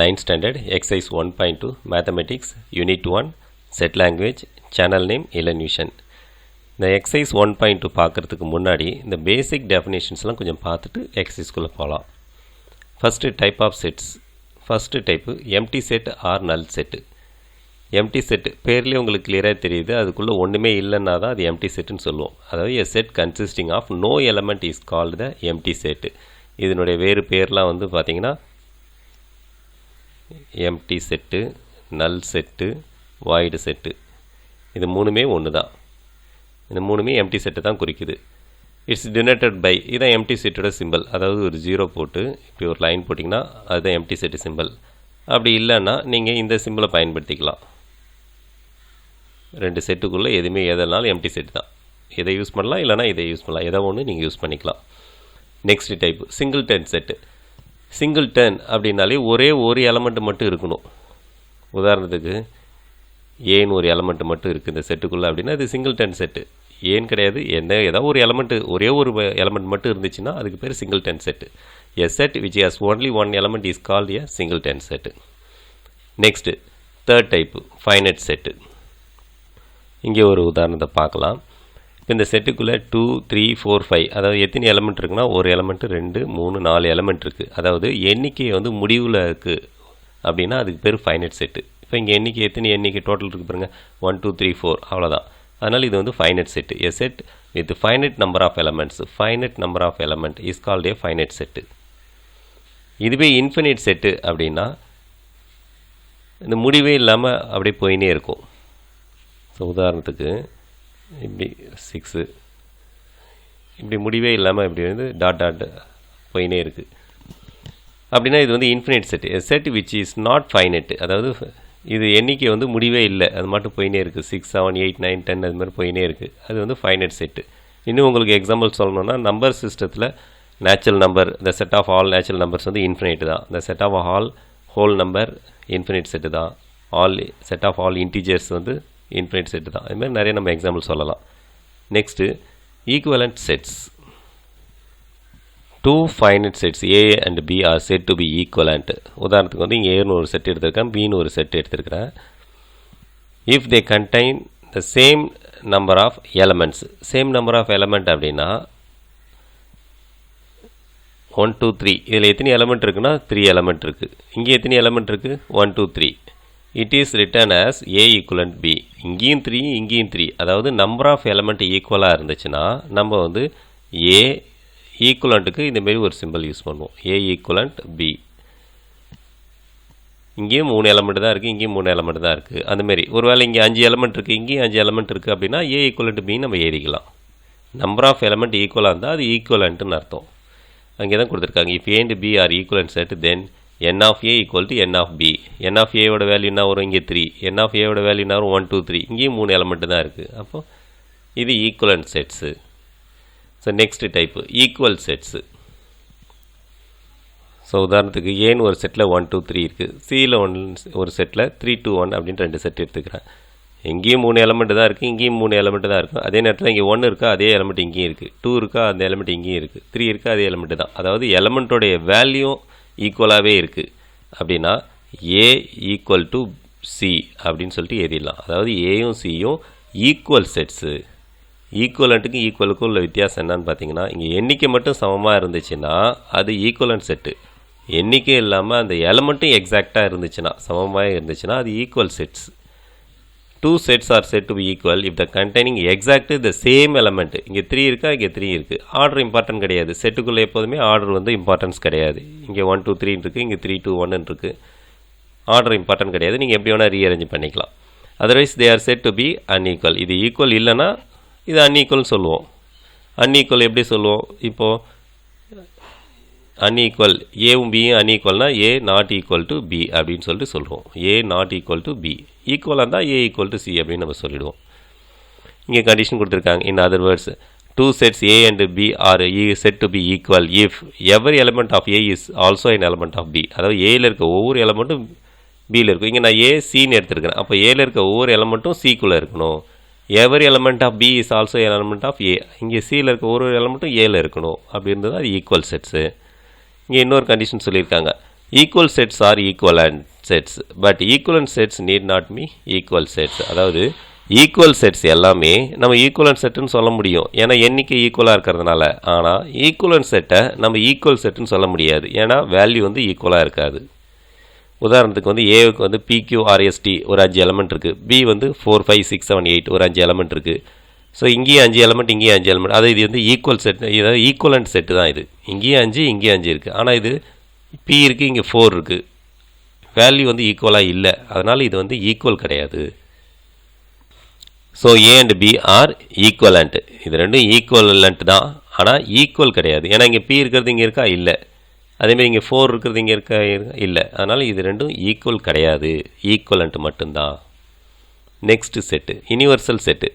9th standard exercise 1.2 mathematics unit 1 set language channel name Illusion. இந்த exercise 1.2 பார்க்கறதுக்கு முன்னாடி இந்த basic definitions-லாம் கொஞ்சம் பார்த்துட்டு exercise-குள்ள போகலாம். First type of sets. First type empty set or null set. empty set பேர்லயே உங்களுக்கு கிளியரா தெரியுது. அதுக்குள்ள ஒண்ணுமே இல்லன்னா தான் அது empty setன்னு சொல்லுவோம். அதாவது a set consisting of no element is called the empty set. இதனுடைய வேறு பேர்லாம் வந்து பாத்தீங்கன்னா empty set, null set, void set. இது மூணுமே ஒண்ணுதான். இந்த மூணுமே empty set தான் குறிக்குது. It's denoted by இதான் empty set ஓட சிம்பல். அதாவது ஒரு 0 போட்டு இப்படி ஒரு லைன் போட்டிங்கன்னா அதுதான் empty set சிம்பல். அப்படி இல்லன்னா நீங்க இந்த சிம்பலை பயன்படுத்திக்கலாம். ரெண்டு செட்டுக்குள்ள எதுமே எதனாலும் empty set தான். இதை யூஸ் பண்ணலாம் இல்லனா இதை யூஸ் பண்ணலாம். ஏதோ ஒன்னு நீங்க யூஸ் பண்ணிக்கலாம். Next type singleton set. singleton அப்படினாலே ஒரே ஒரு எலிமெண்ட் மட்டும் இருக்கணும். உதாரணத்துக்கு a ன்னு ஒரு எலிமெண்ட் மட்டும் இருக்கு இந்த செட்டுக்குள்ள அப்படினா இது singleton செட். a ன்னு கிடையாது ஏதோ ஒரு எலிமெண்ட் ஒரே ஒரு எலிமெண்ட் மட்டும் இருந்துச்சுனா அதுக்கு பேர் singleton set. A set which has only one element is called a singleton set. Next third type finite set. இங்கே ஒரு உதாரணத்தை பார்க்கலாம். இந்த செட்டுக்குள்ள 2 3 4 5 அதாவது எத்தனை எலிமெண்ட் இருக்குன்னா ஒரு எலிமெண்ட் 2 3 4 எலிமெண்ட் இருக்கு. அதாவது எண்ணிக்கை வந்து முடிவுல இருக்கு அப்படினா அதுக்கு பேர் ஃபைனைட் செட். இப்போ இங்க எண்ணிக்கை எத்தனை எண்ணிக்கை டோட்டல் இருக்கு பாருங்க 1 2 3 4 அவ்வளவுதான். அதனால இது வந்து finite set. A set with finite number of elements. Finite number of element is called a finite set. இதுவே இன்ஃபினிட் செட் அப்படினா இந்த முடிவே இல்லாம அப்படியே போயினே இருக்கும். சோ உதாரணத்துக்கு இப்படி 6 இப்படி முடிவே இல்லாம இப்படி வந்து டாட் டாட் போயினே இருக்கு. அப்படினா இது வந்து infinite set. A set which is not finite. அதாவது இது எண்ணிக்கை வந்து முடிவே இல்ல. அது மட்டும் போயினே இருக்கு. 6 7 8 9 10 அது மாதிரி போயினே இருக்கு. அது வந்து ஃபைனைட் செட். இன்னும் உங்களுக்கு எக்ஸாம்பிள் சொல்லணும்னா நம்பர் சிஸ்டத்துல natural number the set of all natural numbers வந்து infinite தான். the set of all whole number infinite set தான். all set of all integers வந்து infinite set தான். இந்த மாதிரி நிறைய நம்ம எக்ஸாம்பிள் சொல்லலாம். Next equivalent sets. two finite sets A and B are said to be equivalent. உதாரணத்துக்கு வந்து இங்க A ன்னு ஒரு செட் எடுத்துர்க்கேன் B ன்னு ஒரு set எடுத்துர்க்கேன். if they contain the same number of elements. same number of element அப்படினா 1 2 3 இதுல எத்தனை எலிமெண்ட் இருக்குன்னா 3 எலிமெண்ட் இருக்கு. இங்க எத்தனை எலிமெண்ட் இருக்கு 1 2 3. it is written as A equivalent B. இங்கேயும் 3 இங்கேயும் 3. அதாவது நம்பர் ஆஃப் எலிமெண்ட் ஈக்குவலா இருந்துச்சுனா நம்ம வந்து A ஈக்குவலன்ட்க்கு இந்த மாதிரி ஒரு சிம்பல் யூஸ் பண்ணுவோம். A equivalent B. இங்கேயும் 3 எலிமெண்ட் தான் இருக்கு இங்கேயும் 3 எலிமெண்ட் தான் இருக்கு. அந்த மாதிரி ஒருவேளை இங்க 5 எலிமெண்ட் இருக்கு இங்கேயும் 5 எலிமெண்ட் இருக்கு அப்படினா A equivalent B நம்ம எழுதிக்கலாம். நம்பர் ஆஃப் எலிமெண்ட் ஈக்குவலா இருந்தா அது ஈக்குவலன்ட்னு அர்த்தம். அங்கே தான் கொடுத்திருக்காங்க. if A and B are equivalent set then n of A equal to n of B. n of A ஓட வேல்யூ என்ன வரும் இங்க 3. n of A ஓட வேல்யூ என்ன வரும் 1 2 3. இங்கேயும் 3 எலிமெண்ட் தான் இருக்கு. அப்போ இது equivalent sets. so next type equal sets. so உதாரணத்துக்கு A ன்னு ஒரு செட்ல 1 2 3 இருக்கு. C ல ஒரு செட்ல 3 2 1 அப்படினு ரெண்டு செட் எடுத்துக்கறேன். இங்கேயும் 3 எலிமெண்ட் தான் இருக்கு இங்கேயும் 3 எலிமெண்ட் தான் இருக்கு. அதே நேரத்துல இங்க 1 இருக்கா அதே எலிமெண்ட் இங்கேயும் இருக்கு. 2 இருக்கா அந்த எலிமெண்ட் இங்கேயும் இருக்கு. 3 இருக்கா அதே எலிமெண்ட் தான். அதாவது எலிமெண்டோட வேல்யூ ஈக்குவலாவே இருக்கு. அப்படினா A equal to C அப்படினு சொல்லிட்டு எழுதிடலாம். அதாவது A யும் C யும் ஈக்குவல் செட்ஸ். ஈக்குவலன்ட்க்கு ஈக்குவலுக்கு உள்ள வித்தியாசம் என்னன்னு பாத்தீங்கன்னா இங்க எண்ணிக்கை மட்டும் சமமா இருந்துச்சுனா அது ஈக்குவலன்ட் செட். எண்ணிக்கை இல்லாம அந்த எலிமெண்ட்டும் எக்ஸாக்ட்டா இருந்துச்சுனா சமமா இருந்துச்சுனா அது equal sets. Two sets are said to be equal if the containing exactly the same element. இங்க 3 இருக்கா இங்க 3 இருக்கு. ஆர்டர் இம்பார்ட்டன்ட் கிடையாது. செட்டுக்குள்ள எப்பவுமே ஆர்டர் வந்து இம்பார்ட்டன்ஸ் கிடையாது. இங்க 1 2 3 இருக்கு இங்க 3 2 1 இருக்கு. ஆர்டர் இம்பார்ட்டன்ட் கிடையாது. நீங்க எப்படி வேணா ரீஅரேஞ்ச் பண்ணிக்கலாம். otherwise they are said to be unequal. இது ஈக்குவல் இல்லனா இது unequal சொல்லுவோம். unequal எப்படி சொல்லுவோம்? இப்போ unequal A um B um unequalனா A not equal to B அப்படினு சொல்லிட்டு சொல்றோம். A not equal to B. ஈக்குவலா இருந்தா A equal to C அப்படினு நம்ம சொல்லிடுவோம். இங்க கண்டிஷன் கொடுத்திருக்காங்க. in other words two sets A and B are said to be equal if every element of A is also an element of B. அதாவது A ல இருக்க ஒவ்வொரு எலிமெண்ட்டும் B ல இருக்கும். இங்க நான் A C ன்னு எடுத்துர்க்கேன். அப்ப A ல இருக்க ஒவ்வொரு எலிமெண்ட்டும் C குள்ள இருக்கணும். every element of B is also an element of A. இங்க C ல இருக்க ஒவ்வொரு எலிமெண்ட்டும் A ல இருக்கணும். அப்படி இருந்தா அது ஈக்குவல் செட்ஸ். இங்க இன்னொரு கண்டிஷன் சொல்லிருக்காங்க. equal sets are equivalent sets, but equivalent sets need not be equal sets. அதாவது ஈக்குவல் செட்ஸ் எல்லாமே நம்ம ஈக்குவலன்ட் செட்டுன்னு சொல்ல முடியும், ஏன்னா எண்ணிக்கை ஈக்குவலாக இருக்கிறதுனால. ஆனால் ஈக்குவலன்ட் செட்டை நம்ம ஈக்குவல் செட்டுன்னு சொல்ல முடியாது, ஏன்னா வேல்யூ வந்து ஈக்குவலாக இருக்காது. உதாரணத்துக்கு வந்து ஏவுக்கு வந்து PQRST ஒரு 5 எலமெண்ட் இருக்குது, பி வந்து 4 5 6 7 8 ஒரு 5 எலமெண்ட் இருக்குது. ஸோ இங்கேயும் 5 எலமெண்ட், இங்கேயும் 5 எலமெண்ட். அது இது வந்து ஈக்குவல் செட், இதாவது ஈக்குவலண்ட் செட்டு தான் இது. இங்கேயும் 5 இங்கேயும் 5 இருக்குது. ஆனால் இது பி இருக்குது, இங்கே 4 இருக்குது, வேல்யூ வந்து ஈக்குவலாக இல்லை, அதனால் இது வந்து ஈக்குவல் கிடையாது. So A and B are equivalent. இது ரெண்டும் ஈக்குவலண்ட் தான், ஆனால் ஈக்குவல் கிடையாது. ஏன்னா இங்கே பி இருக்கிறது இங்கே இருக்கா, இல்லை. அதேமாதிரி இங்கே 4 இருக்கிறது இங்கே இருக்கா, இல்லை. அதனால் இது ரெண்டும் ஈக்குவல் கிடையாது, ஈக்குவலண்ட் மட்டும்தான். Next set universal set.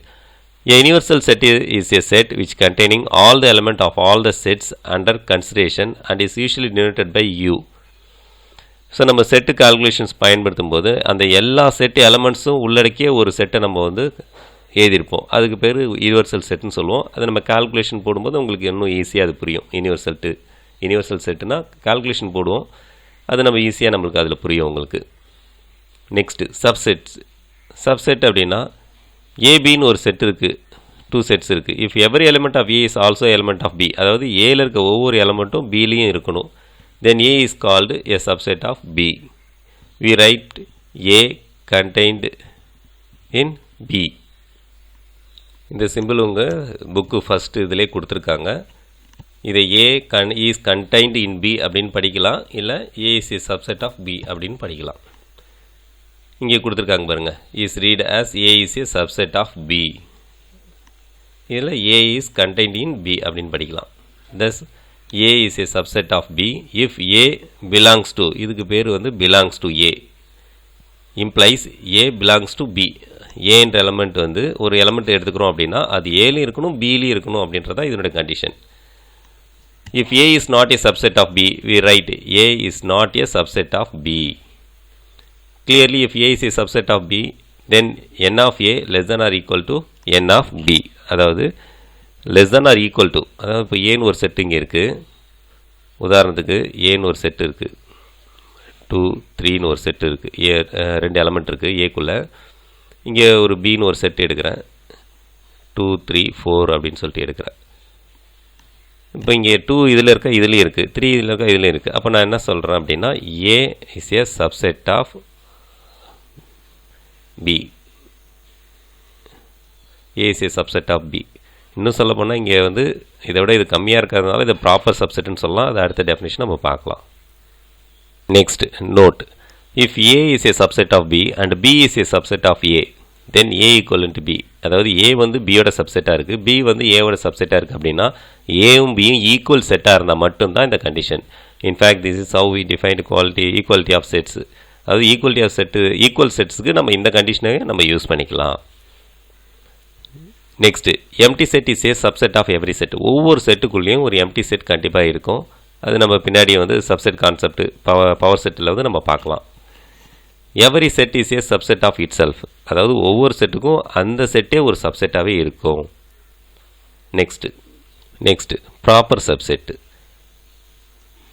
A universal set is a set which containing all the element of all the sets under consideration and is usually denoted by U. So நம்ம செட்டு கால்குலேஷன்ஸ் பயன்படுத்தும் போது அந்த எல்லா set எலமெண்ட்ஸும் உள்ளடக்கிய ஒரு செட்டை நம்ம வந்து எழுதியிருப்போம். அதுக்கு பேர் யூனிவர்சல் செட்டுன்னு சொல்லுவோம். அதை நம்ம கால்குலேஷன் போடும்போது உங்களுக்கு இன்னும் ஈஸியாக அது புரியும். யூனிவர்சல் செட்டுனா கால்குலேஷன் போடுவோம், அது நம்ம ஈஸியாக நம்மளுக்கு அதில் புரியும் உங்களுக்கு. நெக்ஸ்ட்டு சப்செட் அப்படின்னா ஏபின்னு ஒரு செட் இருக்குது, 2 செட்ஸ் இருக்குது. If every element of A is also element of B, அதாவது ஏல இருக்க ஒவ்வொரு எலிமெண்ட்டும் பிலையும் இருக்கணும். Then A is called a subset of B. We write A contained in B. இந்த சிம்பிள் உங்கள் புக்கு ஃபஸ்ட்டு இதிலே கொடுத்துருக்காங்க. இதை A is contained in B அப்படின்னு படிக்கலாம், இல்லை A is a subset of B அப்படின்னு படிக்கலாம். இங்கே கொடுத்துருக்காங்க பாருங்கள், is read as A is a subset of B. இதில் A is contained in B அப்படின்னு படிக்கலாம். Thus A is a subset of B if A belongs to, இதுக்கு பேர் வந்து belongs to A, implies A belongs to B. ஏன்ற element வந்து ஒரு element எடுத்துக்கிறோம் அப்படின்னா அது ஏலையும் இருக்கணும் பிலையும் இருக்கணும் அப்படின்றதா இதனுடைய condition. If A is not a subset of B, we write A is not a subset of B. Clearly, if A is a subset of B, then n of A less than or equal to n of B. அதாவது less than or equal to, அதாவது இப்போ ஏன்னு ஒரு set இங்கே இருக்குது. உதாரணத்துக்கு ஏன்னு ஒரு செட்டு இருக்குது, 2 3ன்னு ஒரு செட்டு இருக்குது, ஏ 2 எலமெண்ட் இருக்குது ஏக்குள்ளே. இங்கே ஒரு பின்னு ஒரு செட்டு எடுக்கிறேன், 2 3 4 அப்படின்னு சொல்லிட்டு எடுக்கிறேன். இப்போ இங்கே 2 இதில் இருக்க இதுலேயும் இருக்குது, 3 இதில் இருக்க இதுலேயும் இருக்குது. அப்போ நான் என்ன சொல்கிறேன் அப்படின்னா A is a subset of B. A is a subset of B. இன்னும் சொல்ல போனால் இங்கே வந்து இதை விட இது கம்மியாக இருக்கிறதுனால இதை ப்ராப்பர் சப்செட்னு சொல்லலாம். அது அடுத்த டெஃபினேஷன் நம்ம பார்க்கலாம். Next note, if A is a subset of B and B is a subset of A, then A equivalent to B. அதாவது A வந்து Bயோட சப்செட்டாக இருக்குது, B வந்து Aவோட சப்செட்டாக இருக்குது அப்படின்னா Aவும் Bயும் ஈக்குவல் செட்டாக இருந்தால் மட்டும்தான் இந்த condition. In fact this is how we defined equality of sets. அதாவது ஈக்குவலிட்டி ஆஃப் செட்டு, ஈக்குவல் செட்ஸுக்கு நம்ம இந்த கண்டிஷனை நம்ம யூஸ் பண்ணிக்கலாம். Next empty set is a subset of every set. ஒவ்வொரு செட்டுக்குள்ளேயும் ஒரு எம்டி செட் கண்டிப்பாக இருக்கும். அது நம்ம பின்னாடி வந்து சப்செட் கான்செப்ட் பவர் செட்டில் வந்து நம்ம பார்க்கலாம். Every set is a subset of itself. அதாவது ஒவ்வொரு செட்டுக்கும் அந்த செட்டே ஒரு சப்செட்டாகவே இருக்கும். Next proper subset.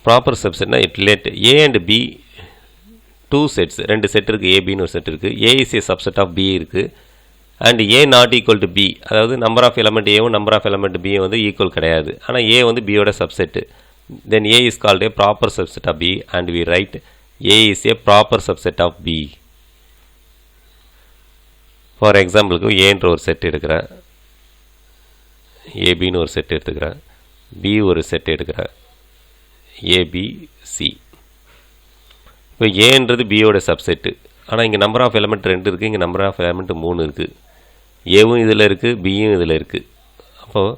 ப்ராப்பர் சப்செட்னா it let A and B 2 sets, 2 set இருக்குது, ஏபின்னு ஒரு செட் இருக்குது. A is a subset of B இருக்குது and A not equal to B. அதாவது நம்பர் ஆஃப் எலமெண்ட் ஏவும் நம்பர் ஆஃப் எலமெண்ட் பியும் வந்து ஈக்குவல் கிடையாது, ஆனால் ஏ வந்து பியோட subset. Then A is called a proper subset of B and we write A is a proper subset of B. For எக்ஸாம்பிளுக்கு ஏன்ற ஒரு செட் எடுக்கிறேன், ஏபின்னு ஒரு செட் எடுத்துக்கிறேன், பி ஒரு செட் எடுக்கிறேன், ஏபிசி. இப்போ ஏன்றது பியோட சப்செட்டு, ஆனால் இங்கே நம்பர் ஆஃப் எலமெண்ட் 2 இருக்குது, இங்கே நம்பர் ஆஃப் எலமெண்ட் 3 இருக்குது. ஏவும் இதில் இருக்குது, பியும் இதில் இருக்குது. அப்போது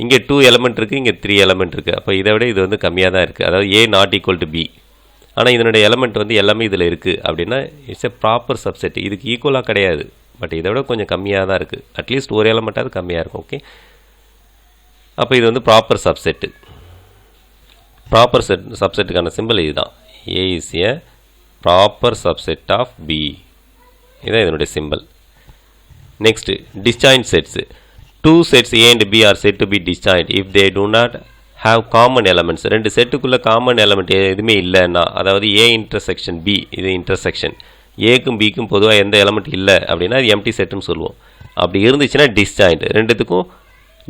இங்கே 2 எலமெண்ட் இருக்குது, இங்கே 3 எலமெண்ட் இருக்குது. அப்போ இதை விட இது வந்து கம்மியாக தான் இருக்குது. அதாவது ஏ நாட் ஈக்குவல் டு பி, ஆனால் இதனுடைய எலமெண்ட் வந்து எல்லாமே இதில் இருக்குது அப்படின்னா இட்ஸ் எ ப்ராப்பர் சப்செட். இதுக்கு ஈக்குவலாக கிடையாது, பட் இதை விட கொஞ்சம் கம்மியாக தான் இருக்குது. அட்லீஸ்ட் ஒரு எலமெண்ட்டாவது கம்மியாக இருக்கும். ஓகே, அப்போ இது வந்து ப்ராப்பர் சப்செட்டு. ப்ராப்பர் சப்செட்டுக்கான சிம்பிள் இதுதான். A is a proper subset of B. இதுதான் இதனுடைய simple. Next disjoint sets. 2 sets A and B are said to be disjoint if they do not have common elements. ரெண்டு செட்டுக்குள்ள common element எதுவுமே இல்லைன்னா, அதாவது A intersection B, இது intersection ஏக்கும் பிக்கும் பொதுவாக எந்த எலமெண்ட் இல்லை அப்படின்னா அது எம்டி செட்டுன்னு சொல்லுவோம். அப்படி இருந்துச்சுன்னா டிஸ்ஜாயிண்ட், ரெண்டுத்துக்கும்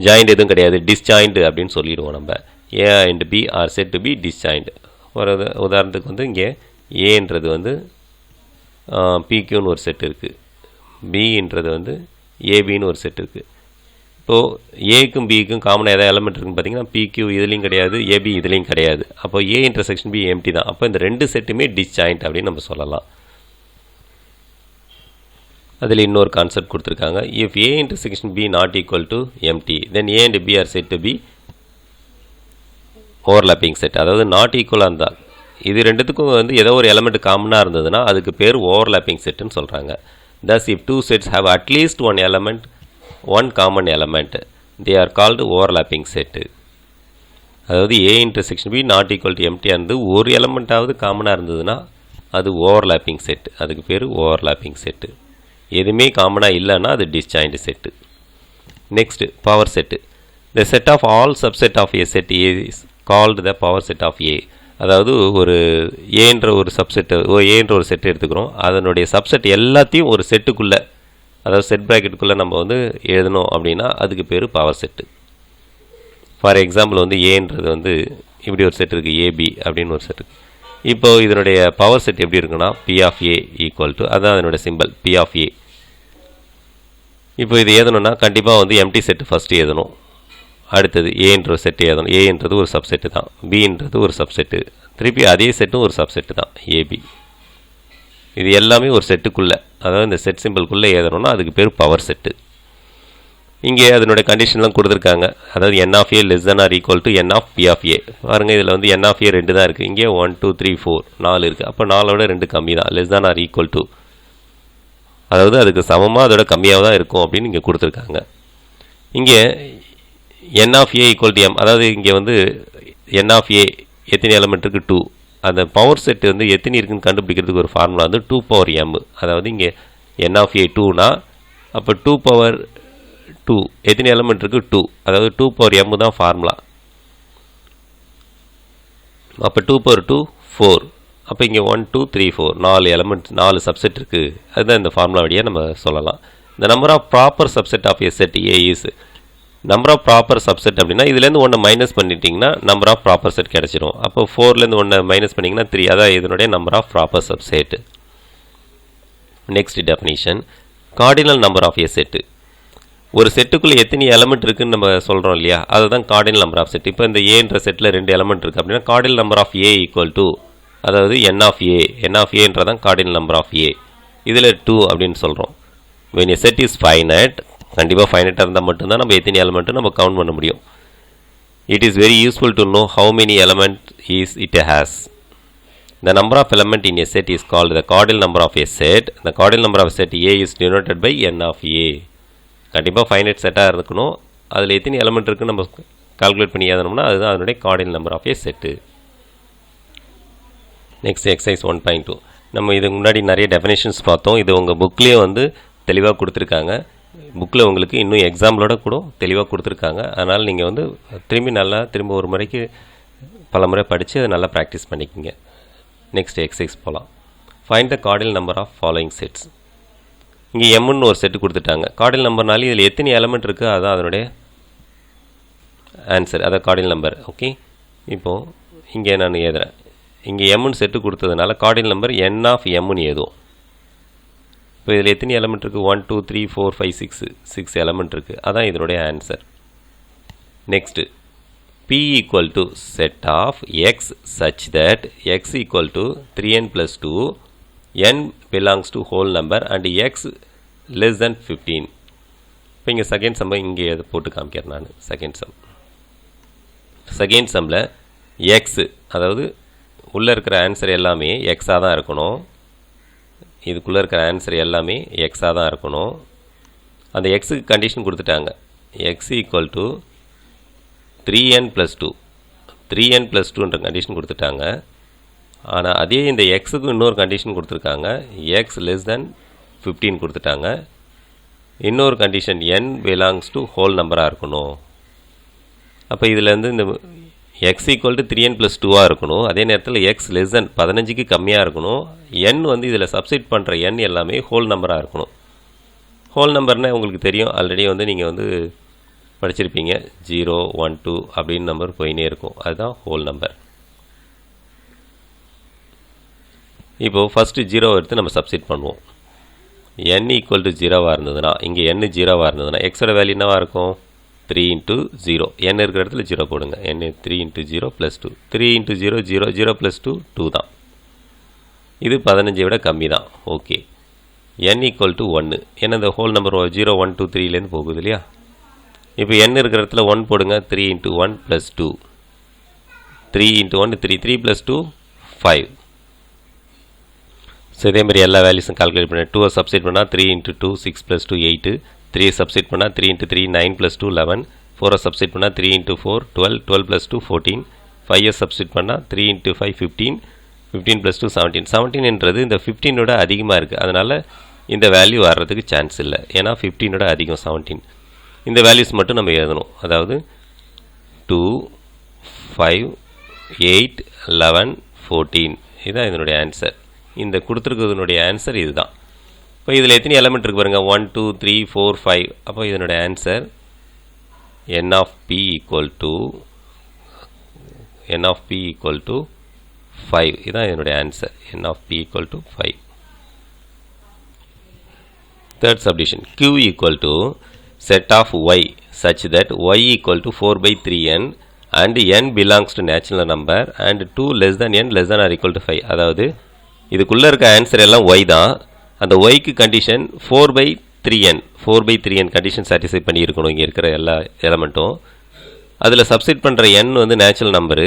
ஜாயிண்ட் எதுவும் கிடையாது, டிஸ்ஜாயிண்ட் அப்படின்னு சொல்லிடுவோம் நம்ம. A and B are set to be disjoint. ஒரு உதாரணத்துக்கு வந்து இங்கே ஏன்றது வந்து பிக்யூன்னு ஒரு செட் இருக்குது, பின்றது வந்து ஏபின்னு ஒரு செட் இருக்குது. இப்போது ஏக்கும் பிக்கும் காமனாக எதாவது எலமெண்ட் இருக்குன்னு பார்த்தீங்கன்னா பிக்யூ இதுலேயும் கிடையாது, ஏபி இதுலேயும் கிடையாது. அப்போ ஏ இன்டர்செக்ஷன் பி எம்டி தான். அப்போ இந்த ரெண்டு செட்டுமே டிஸ்ஜாயிண்ட் அப்படின்னு நம்ம சொல்லலாம். அதில் இன்னொரு கான்செப்ட் கொடுத்துருக்காங்க. If A intersection B not equal to empty then A and B are set to be overlapping set. அதாவது நாட் ஈக்குவலாக இருந்தால் இது ரெண்டுத்துக்கும் வந்து ஏதோ ஒரு எலமெண்ட் காமனாக இருந்ததுன்னா அதுக்கு பேர் ஓவர்லாப்பிங் செட்டுன்னு சொல்கிறாங்க. thus if two sets have at least one element, one common element, they are called overlapping set. அதாவது A intersection B not equal to empty இருந்து ஒரு எலமெண்ட்டாவது காமனாக இருந்ததுன்னா அது ஓவர்லாப்பிங் செட், அதுக்கு பேர் ஓவர்லாப்பிங் செட்டு. எதுவுமே காமனாக இல்லைன்னா அது disjoint set. Next power set. The set of all subset of a set A is called the power set of A. அதாவது ஒரு ஏன்ற ஒரு சப்செட்டு, ஏன்ற ஒரு செட்டு எடுத்துக்கிறோம், அதனுடைய சப்செட் எல்லாத்தையும் ஒரு செட்டுக்குள்ளே, அதாவது செட் ப்ராக்கெட்டுக்குள்ளே நம்ம வந்து எழுதணும் அப்படின்னா அதுக்கு பேர் பவர் செட்டு. ஃபார் எக்ஸாம்பிள் வந்து ஏன்றது வந்து இப்படி ஒரு செட் இருக்குது, ஏபி அப்படின்னு ஒரு செட்டு. இப்போது இதனுடைய பவர் செட் எப்படி இருக்குன்னா P of A equal to, அதுதான் அதனுடைய சிம்பிள் பி ஆஃப் ஏ. இப்போ இது ஏதணும்னா கண்டிப்பாக வந்து எம்டி செட்டு ஃபஸ்ட்டு எழுதணும். அடுத்தது ஏன்ற ஒரு செட்டு ஏதணும், ஏன்றது ஒரு சப்செட்டு தான், பின்றது ஒரு சப்செட்டு, திருப்பி அதே செட்டும் ஒரு சப்செட்டு தான் ஏபி. இது எல்லாமே ஒரு செட்டுக்குள்ளே, அதாவது இந்த செட் சிம்பிள்குள்ளே ஏதணும்னா அதுக்கு பேர் பவர் செட்டு. இங்கே அதனுடைய கண்டிஷன்லாம் கொடுத்துருக்காங்க. அதாவது n of A less than or equal to n of B of A. பாருங்கள் இதில் வந்து என் ஆஃப் ஏ 2 தான் இருக்குது, இங்கே 1 2 3 4 4 இருக்குது. அப்போ 4ஓட 2 கம்மி தான், less than or equal to, அதாவது அதுக்கு சமமாக அதோட கம்மியாக தான் இருக்கும் அப்படின்னு இங்கே கொடுத்துருக்காங்க. இங்கே n of A equal to m, அதாவது இங்கே வந்து என் ஆஃப் ஏ எத்தனை எலமெண்ட் இருக்குது 2. அந்த பவர் செட் வந்து எத்தனை இருக்குன்னு கண்டுபிடிக்கிறதுக்கு ஒரு ஃபார்முலா வந்து 2 பவர் m. அதாவது இங்கே என் ஆஃப் ஏ 2னா அப்போ 2 பவர் 2 எத்தனை எலமெண்ட் இருக்குது 2, அதாவது 2 பவர் m தான் ஃபார்முலா. அப்போ 2 பவர் 2 4. அப்போ இங்கே 1 2 3 4 4 எலமெண்ட் 4 சப்செட் இருக்குது. அதுதான் இந்த ஃபார்முலா வழியாக நம்ம சொல்லலாம். இந்த number of proper subset of a set A is number of proper subset அப்படின்னா இதுலேருந்து 1 மைனஸ் பண்ணிட்டீங்கன்னா நம்பர் ஆஃப் ப்ராப்பர் செட் கிடச்சிரும். அப்போ 4லேருந்து 1 மைனஸ் பண்ணிங்கன்னா 3, அதான் இதனுடைய number of proper subset. Next definition, cardinal number of a set. ஒரு செட்டுக்குள்ளே எத்தனை எலமெண்ட் இருக்குதுன்னு நம்ம சொல்கிறோம் இல்லையா, அதுதான் கார்டினல் நம்பர் ஆஃப் செட். இப்போ இந்த ஏன்ற செட்டில் 2 எலமெண்ட் இருக்குது அப்படின்னா cardinal number of A equal to, அதாவது n of A, n of ஏன்றதான் கார்டினல் நம்பர் ஆஃப் ஏ. இதில் 2 அப்படின்னு சொல்கிறோம். when a set is finite, கண்டிப்பாக ஃபைனைட்டாக இருந்தால் மட்டும்தான் நம்ம எத்தனை எலமெண்ட்டு நம்ம கவுண்ட் பண்ண முடியும். It is very useful to know how many element is it has. The number of element in a set is called the cardinal number of a set. The cardinal number of a set A is denoted by n of A. கண்டிப்பாக finite செட்டாக இருக்கணும், அதில் எத்தனை element இருக்குன்னு நம்ம calculate பண்ணி ஏதணும்னா அதுதான் அதனுடைய cardinal number of a set. Next exercise 1.2. நம்ம இதுக்கு முன்னாடி நிறைய டெஃபினேஷன்ஸ் பார்த்தோம். இது உங்கள் புக்லேயே வந்து தெளிவாக கொடுத்துருக்காங்க. புக்கில் உங்களுக்கு இன்னும் எக்ஸாம்பிளோட கூட தெளிவாக கொடுத்துருக்காங்க. அதனால் நீங்கள் வந்து திரும்ப ஒரு முறைக்கு பல முறை படித்து அதை நல்லா ப்ராக்டிஸ் பண்ணிக்கோங்க. நெக்ஸ்ட் எக்ஸசைஸ் போகலாம். Find the cardinal number of following sets. இங்கே எம்னு ஒரு செட்டு கொடுத்துட்டாங்க. கார்டினல் நம்பர்னாலே இதில் எத்தனை எலமெண்ட் இருக்குது அதான் அதனுடைய ஆன்சர், அதான் கார்டினல் நம்பர். ஓகே, இப்போது இங்கே நான் எழுதுகிறேன். இங்கே எம்னு செட்டு கொடுத்ததுனால கார்டினல் நம்பர் என் ஆஃப் எம்னு எழுதுவோம். இப்போ இதில் எத்தனை எலமெண்ட் இருக்குது 1 2 3 4 5 6 எலமெண்ட் இருக்குது, அதான் இதனுடைய answer. Next P equal to set of x such that x equal to 3n plus 2, n belongs to whole number and x less than 15. இப்போ இங்கே செகண்ட் சம்மை இங்கே அதை போட்டு காமிக்கிறேன் நான். செகண்ட் சம்மில் எக்ஸு, அதாவது உள்ளே இருக்கிற ஆன்சர் எல்லாமே எக்ஸாக தான் இருக்கணும். இதுக்குள்ளே இருக்கிற ஆன்சர் எல்லாமே எக்ஸாக தான் இருக்கணும். அந்த எக்ஸுக்கு கண்டிஷன் கொடுத்துட்டாங்க. X equal to 3n plus 2, 3n plus 2ன்ற கண்டிஷன் கொடுத்துட்டாங்க. ஆனால் அதே இந்த எக்ஸுக்கு இன்னொரு கண்டிஷன் கொடுத்துருக்காங்க, எக்ஸ் லெஸ் தென் 15 கொடுத்துட்டாங்க. இன்னொரு condition n belongs to whole நம்பராக இருக்கணும். அப்போ இதிலேருந்து இந்த x ஈக்குவல் டு 3n + 2ஆக இருக்கணும். அதே நேரத்தில் x லெஸ் தென் 15க்கு கம்மியாக இருக்கணும். n வந்து இதில் சப்ஸ்டிட் பண்ணுற n எல்லாமே ஹோல் நம்பராக இருக்கணும். ஹோல் நம்பர்னால் உங்களுக்கு தெரியும், ஆல்ரெடி வந்து நீங்கள் வந்து படிச்சிருப்பீங்க. 0 1 2 அப்படின்னு நம்பர் போயினே இருக்கும், அதுதான் ஹோல் நம்பர். இப்போது ஃபஸ்ட்டு 0 எடுத்து நம்ம சப்ஸ்டிட் பண்ணுவோம். n ஈக்குவல் டு 0வாக இருந்ததுன்னா, இங்கே n 0வாக இருந்ததுன்னா எக்ஸோட வேல்யூ என்னவாக இருக்கும்? 3 × 0. n இருக்கிற இடத்துல 0 போடுங்க. n 3 × 0 + 2. 3 × 0 0 0 + 2 2 தான். இது 15 விட கம்மி தான். ஓகே. n equal to 1. ஏன்னா இந்த ஹோல் நம்பர் 0 1 2 3லேருந்து போகுது இல்லையா? இப்போ n இருக்கிற இடத்துல 1 போடுங்க. 3 × 1 + 2. 3 × 1 3 3 + 2 5. ஸோ இதே மாதிரி எல்லா வேல்யூஸும் கால்குலேட் பண்ண 2 சப்ஸ்டிட் பண்ணால் 3 × 2 6 + 2 8. 3 சப்ஸ்டிட் பண்ணால் 3 × 3 9 + 2 11. 4 சப்ஸ்டிட் பண்ணால் 3 × 4 12 12 + 2 14. 5 சப்ஸ்டிட் பண்ணால் 3 × 5 15 15 + 2 17. 17ன்றது இந்த 15ஓட அதிகமாக இருக்குது, அதனால் இந்த வேல்யூ வர்றதுக்கு சான்ஸ் இல்லை. ஏன்னா 15ஓட அதிகம் 17. இந்த வேல்யூஸ் மட்டும் நம்ம எழுதணும். அதாவது 2 5 8 11 14. இதுதான் இதனுடைய ஆன்சர். இந்த கொடுத்துருக்கிறதுனுடைய ஆன்சர் இதுதான். இப்போ இதில் எத்தனை எலமெண்ட் இருக்குது பாருங்கள்? 1 2 3 4 5. அப்போ இதனுடைய answer n of p equal to 5. இதுதான் இதனுடைய answer. n of p equal to 5. Third submission. q equal to set of y such that y equal to 4/3n and n belongs to natural number and 2 less than n less than or equal to 5. அதாவது இதுக்குள்ளே இருக்க answer எல்லாம் y தான். அந்த yக்கு condition 4/3n condition satisfy பண்ணியிருக்கணும். இங்கே இருக்கிற எல்லா எலமெண்ட்டும் அதில் சப்ஸ்டிட் பண்ணுற n வந்து நேச்சுரல் நம்பரு.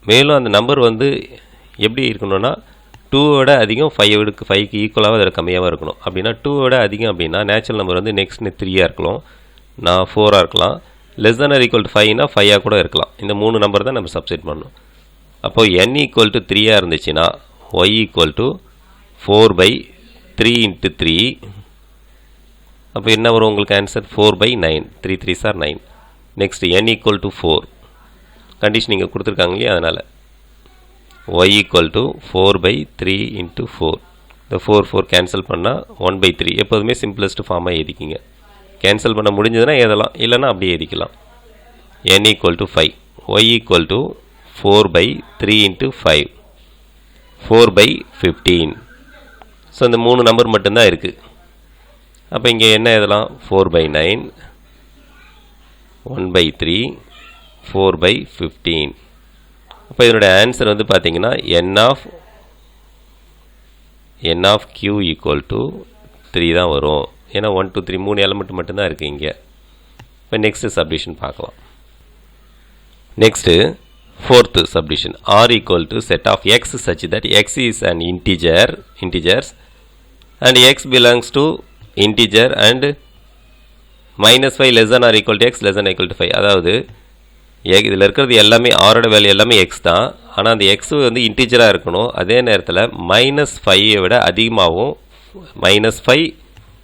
மேலும் அந்த நம்பர் வந்து எப்படி இருக்கணும்னா 2விட அதிகம் 5க்கு ஈக்குவலாக அதில் கம்மியாகவும் இருக்கணும். அப்படின்னா 2விட அதிகம் அப்படின்னா நேச்சுரல் நம்பர் வந்து நெக்ஸ்ட் 3ஆக இருக்கலாம், நான் 4ஆக இருக்கலாம். Less than or equal to 5னா 5ஆக கூட இருக்கலாம். இந்த 3 நம்பர் தான் நம்ம சப்ஸ்டிட் பண்ணணும். அப்போது n ஈக்குவல் டு 3ஆக இருந்துச்சுன்னா y ஈக்குவல் டு 4/3 × 3. அப்போ என்ன வரும் உங்களுக்கு answer? 4/9. 3 3s are 9. Next n equal to 4. Condition இங்கே கொடுத்துருக்காங்க இல்லையா, அதனால் y ஈக்குவல் டு 4/3 × 4. இந்த 4 4 கேன்சல் பண்ணால் 1/3. எப்போதுமே சிம்பிளஸ்ட் ஃபார்மாக எழுதிக்கிங்க. கேன்சல் பண்ண முடிஞ்சதுன்னா எழுதலாம், இல்லைன்னா அப்படியே எழுதிக்கலாம். n equal to 5. y equal to 4/3 × 5. 4/15. So இந்த 3 நம்பர் மட்டும்தான் இருக்குது. அப்போ இங்கே என்ன எழுதலாம்? 4/9 1/3 4/15. அப்போ இதனுடைய ஆன்சர் வந்து பார்த்தீங்கன்னா n of q equal to 3 தான் வரும். ஏன்னா 1 2 3 3 எலமெண்ட் மட்டும்தான் இருக்குது இங்கே. இப்போ நெக்ஸ்ட்டு சப்டிஷன் பார்க்கலாம். Next fourth subdivision. R equal to set of x such that x is an integers and x belongs to integer and -5 less than or equal to x less than or equal to 5. அதாவது இதில் இருக்கிறது எல்லாமே ஆரோட value எல்லாமே X தான். ஆனால் அந்த X வந்து இன்டீஜராக இருக்கணும். அதே நேரத்தில் -5 விட அதிகமாகவும் -5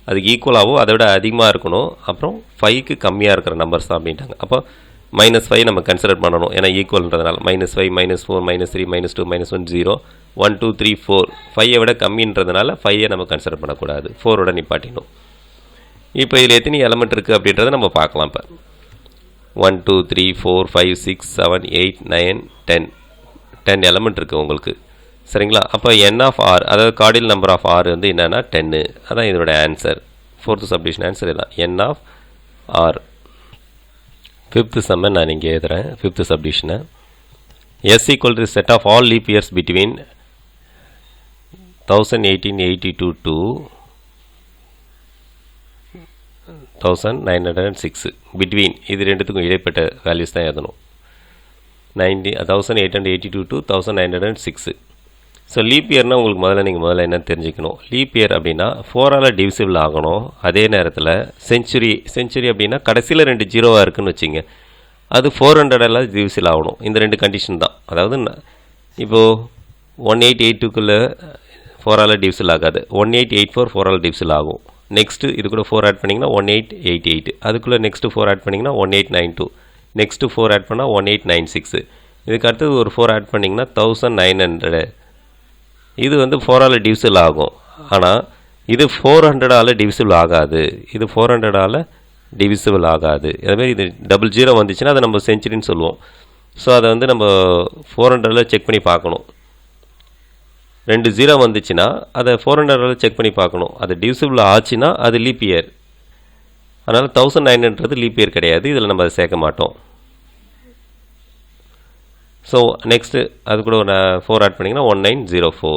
அதுக்கு ஈக்குவலாகவும் அதை விட அதிகமாக இருக்கணும். அப்புறம் 5க்கு கம்மியாக இருக்கிற நம்பர்ஸ் தான் அப்படின்ட்டாங்க. அப்போ -5 நம்ம கன்சிடர் பண்ணணும், ஏன்னா ஈக்குவல்ன்றதுனால. -5 -4 -3 -2 -1 0 1 2 3 4. 5ஐ விட கம்மின்றதுனால 5ஐ நம்ம கன்சிடர் பண்ணக்கூடாது, 4ஓட நிப்பாட்டினோம். இப்போ இதில் எத்தனை எலமெண்ட் இருக்குது அப்படின்றத நம்ம பார்க்கலாம். இப்போ 1 2 3 4 5 6 7 8 9 10 எலமெண்ட் இருக்குது உங்களுக்கு, சரிங்களா? அப்போ n of r, அதாவது கார்டினல் நம்பர் ஆஃப் r வந்து என்னென்னா 10. அதான் இதனோட ஆன்சர். ஃபோர்த்து சப்டிஷன் ஆன்சர் இதுதான், n of r. ஃபிஃப்த்து சம்மை நான் இங்கே எழுதுகிறேன். ஃபிஃப்த்து சப்டிஷனை s equal to set of all leap years between 1882 to 1906. Between இது ரெண்டுத்துக்கும் இடைப்பட்ட வேல்யூஸ் தான் எழுதணும். 1882 to 1906. ஸோ லீப் இயர்னால் உங்களுக்கு முதல்ல என்னன்னு தெரிஞ்சுக்கணும். லீப் இயர் அப்படின்னா 4ஆல் டிவிசிபிள் ஆகணும். அதே நேரத்தில் செஞ்சுரி அப்படின்னா கடைசியில் 2 ஜீரோவாக இருக்குதுன்னு வச்சுங்க, அது 400ஆல் டிவிசிபிள் ஆகணும். இந்த 2 கண்டிஷன் தான். அதாவது இப்போது 1882க்குள்ளே 4ஆல் டிவிசிபிள் ஆகாது, 1884 4ஆல் டிவிசிபிள் ஆகும். நெக்ஸ்ட்டு இது கூட 4 ஆட் பண்ணிங்கன்னா 1888. அதுக்குள்ளே நெக்ஸ்ட்டு 4 ஆட் பண்ணிங்கன்னா 1892. நெக்ஸ்ட்டு 4 ஆட் பண்ணால் 1896. இதுக்கு அடுத்தது ஒரு 4 ஆட் பண்ணிங்கன்னா 1900. இது வந்து 4ஆல் டிவிசிபிள் ஆகும். ஆனால் இது 400ஆல் டிவிசிபிள் ஆகாது. இது 400ஆல் டிவிசிபிள் ஆகாது. அதுமாதிரி இது 00 வந்துச்சுன்னா அதை நம்ம செஞ்சுரின்னு சொல்லுவோம். ஸோ அதை வந்து நம்ம 400ல் செக் பண்ணி பார்க்கணும். 2 0 வந்துச்சுன்னா அதை 400ல் செக் பண்ணி பார்க்கணும். அது டிவிசிபிள் ஆச்சுன்னா அது லீப் இயர். அதனால் 1900ன்றது லீப் இயர் கிடையாது. இதில் நம்ம அதை சேர்க்க மாட்டோம். ஸோ நெக்ஸ்ட்டு அது கூட ஒரு 4 ஆட் பண்ணிங்கன்னா 1904.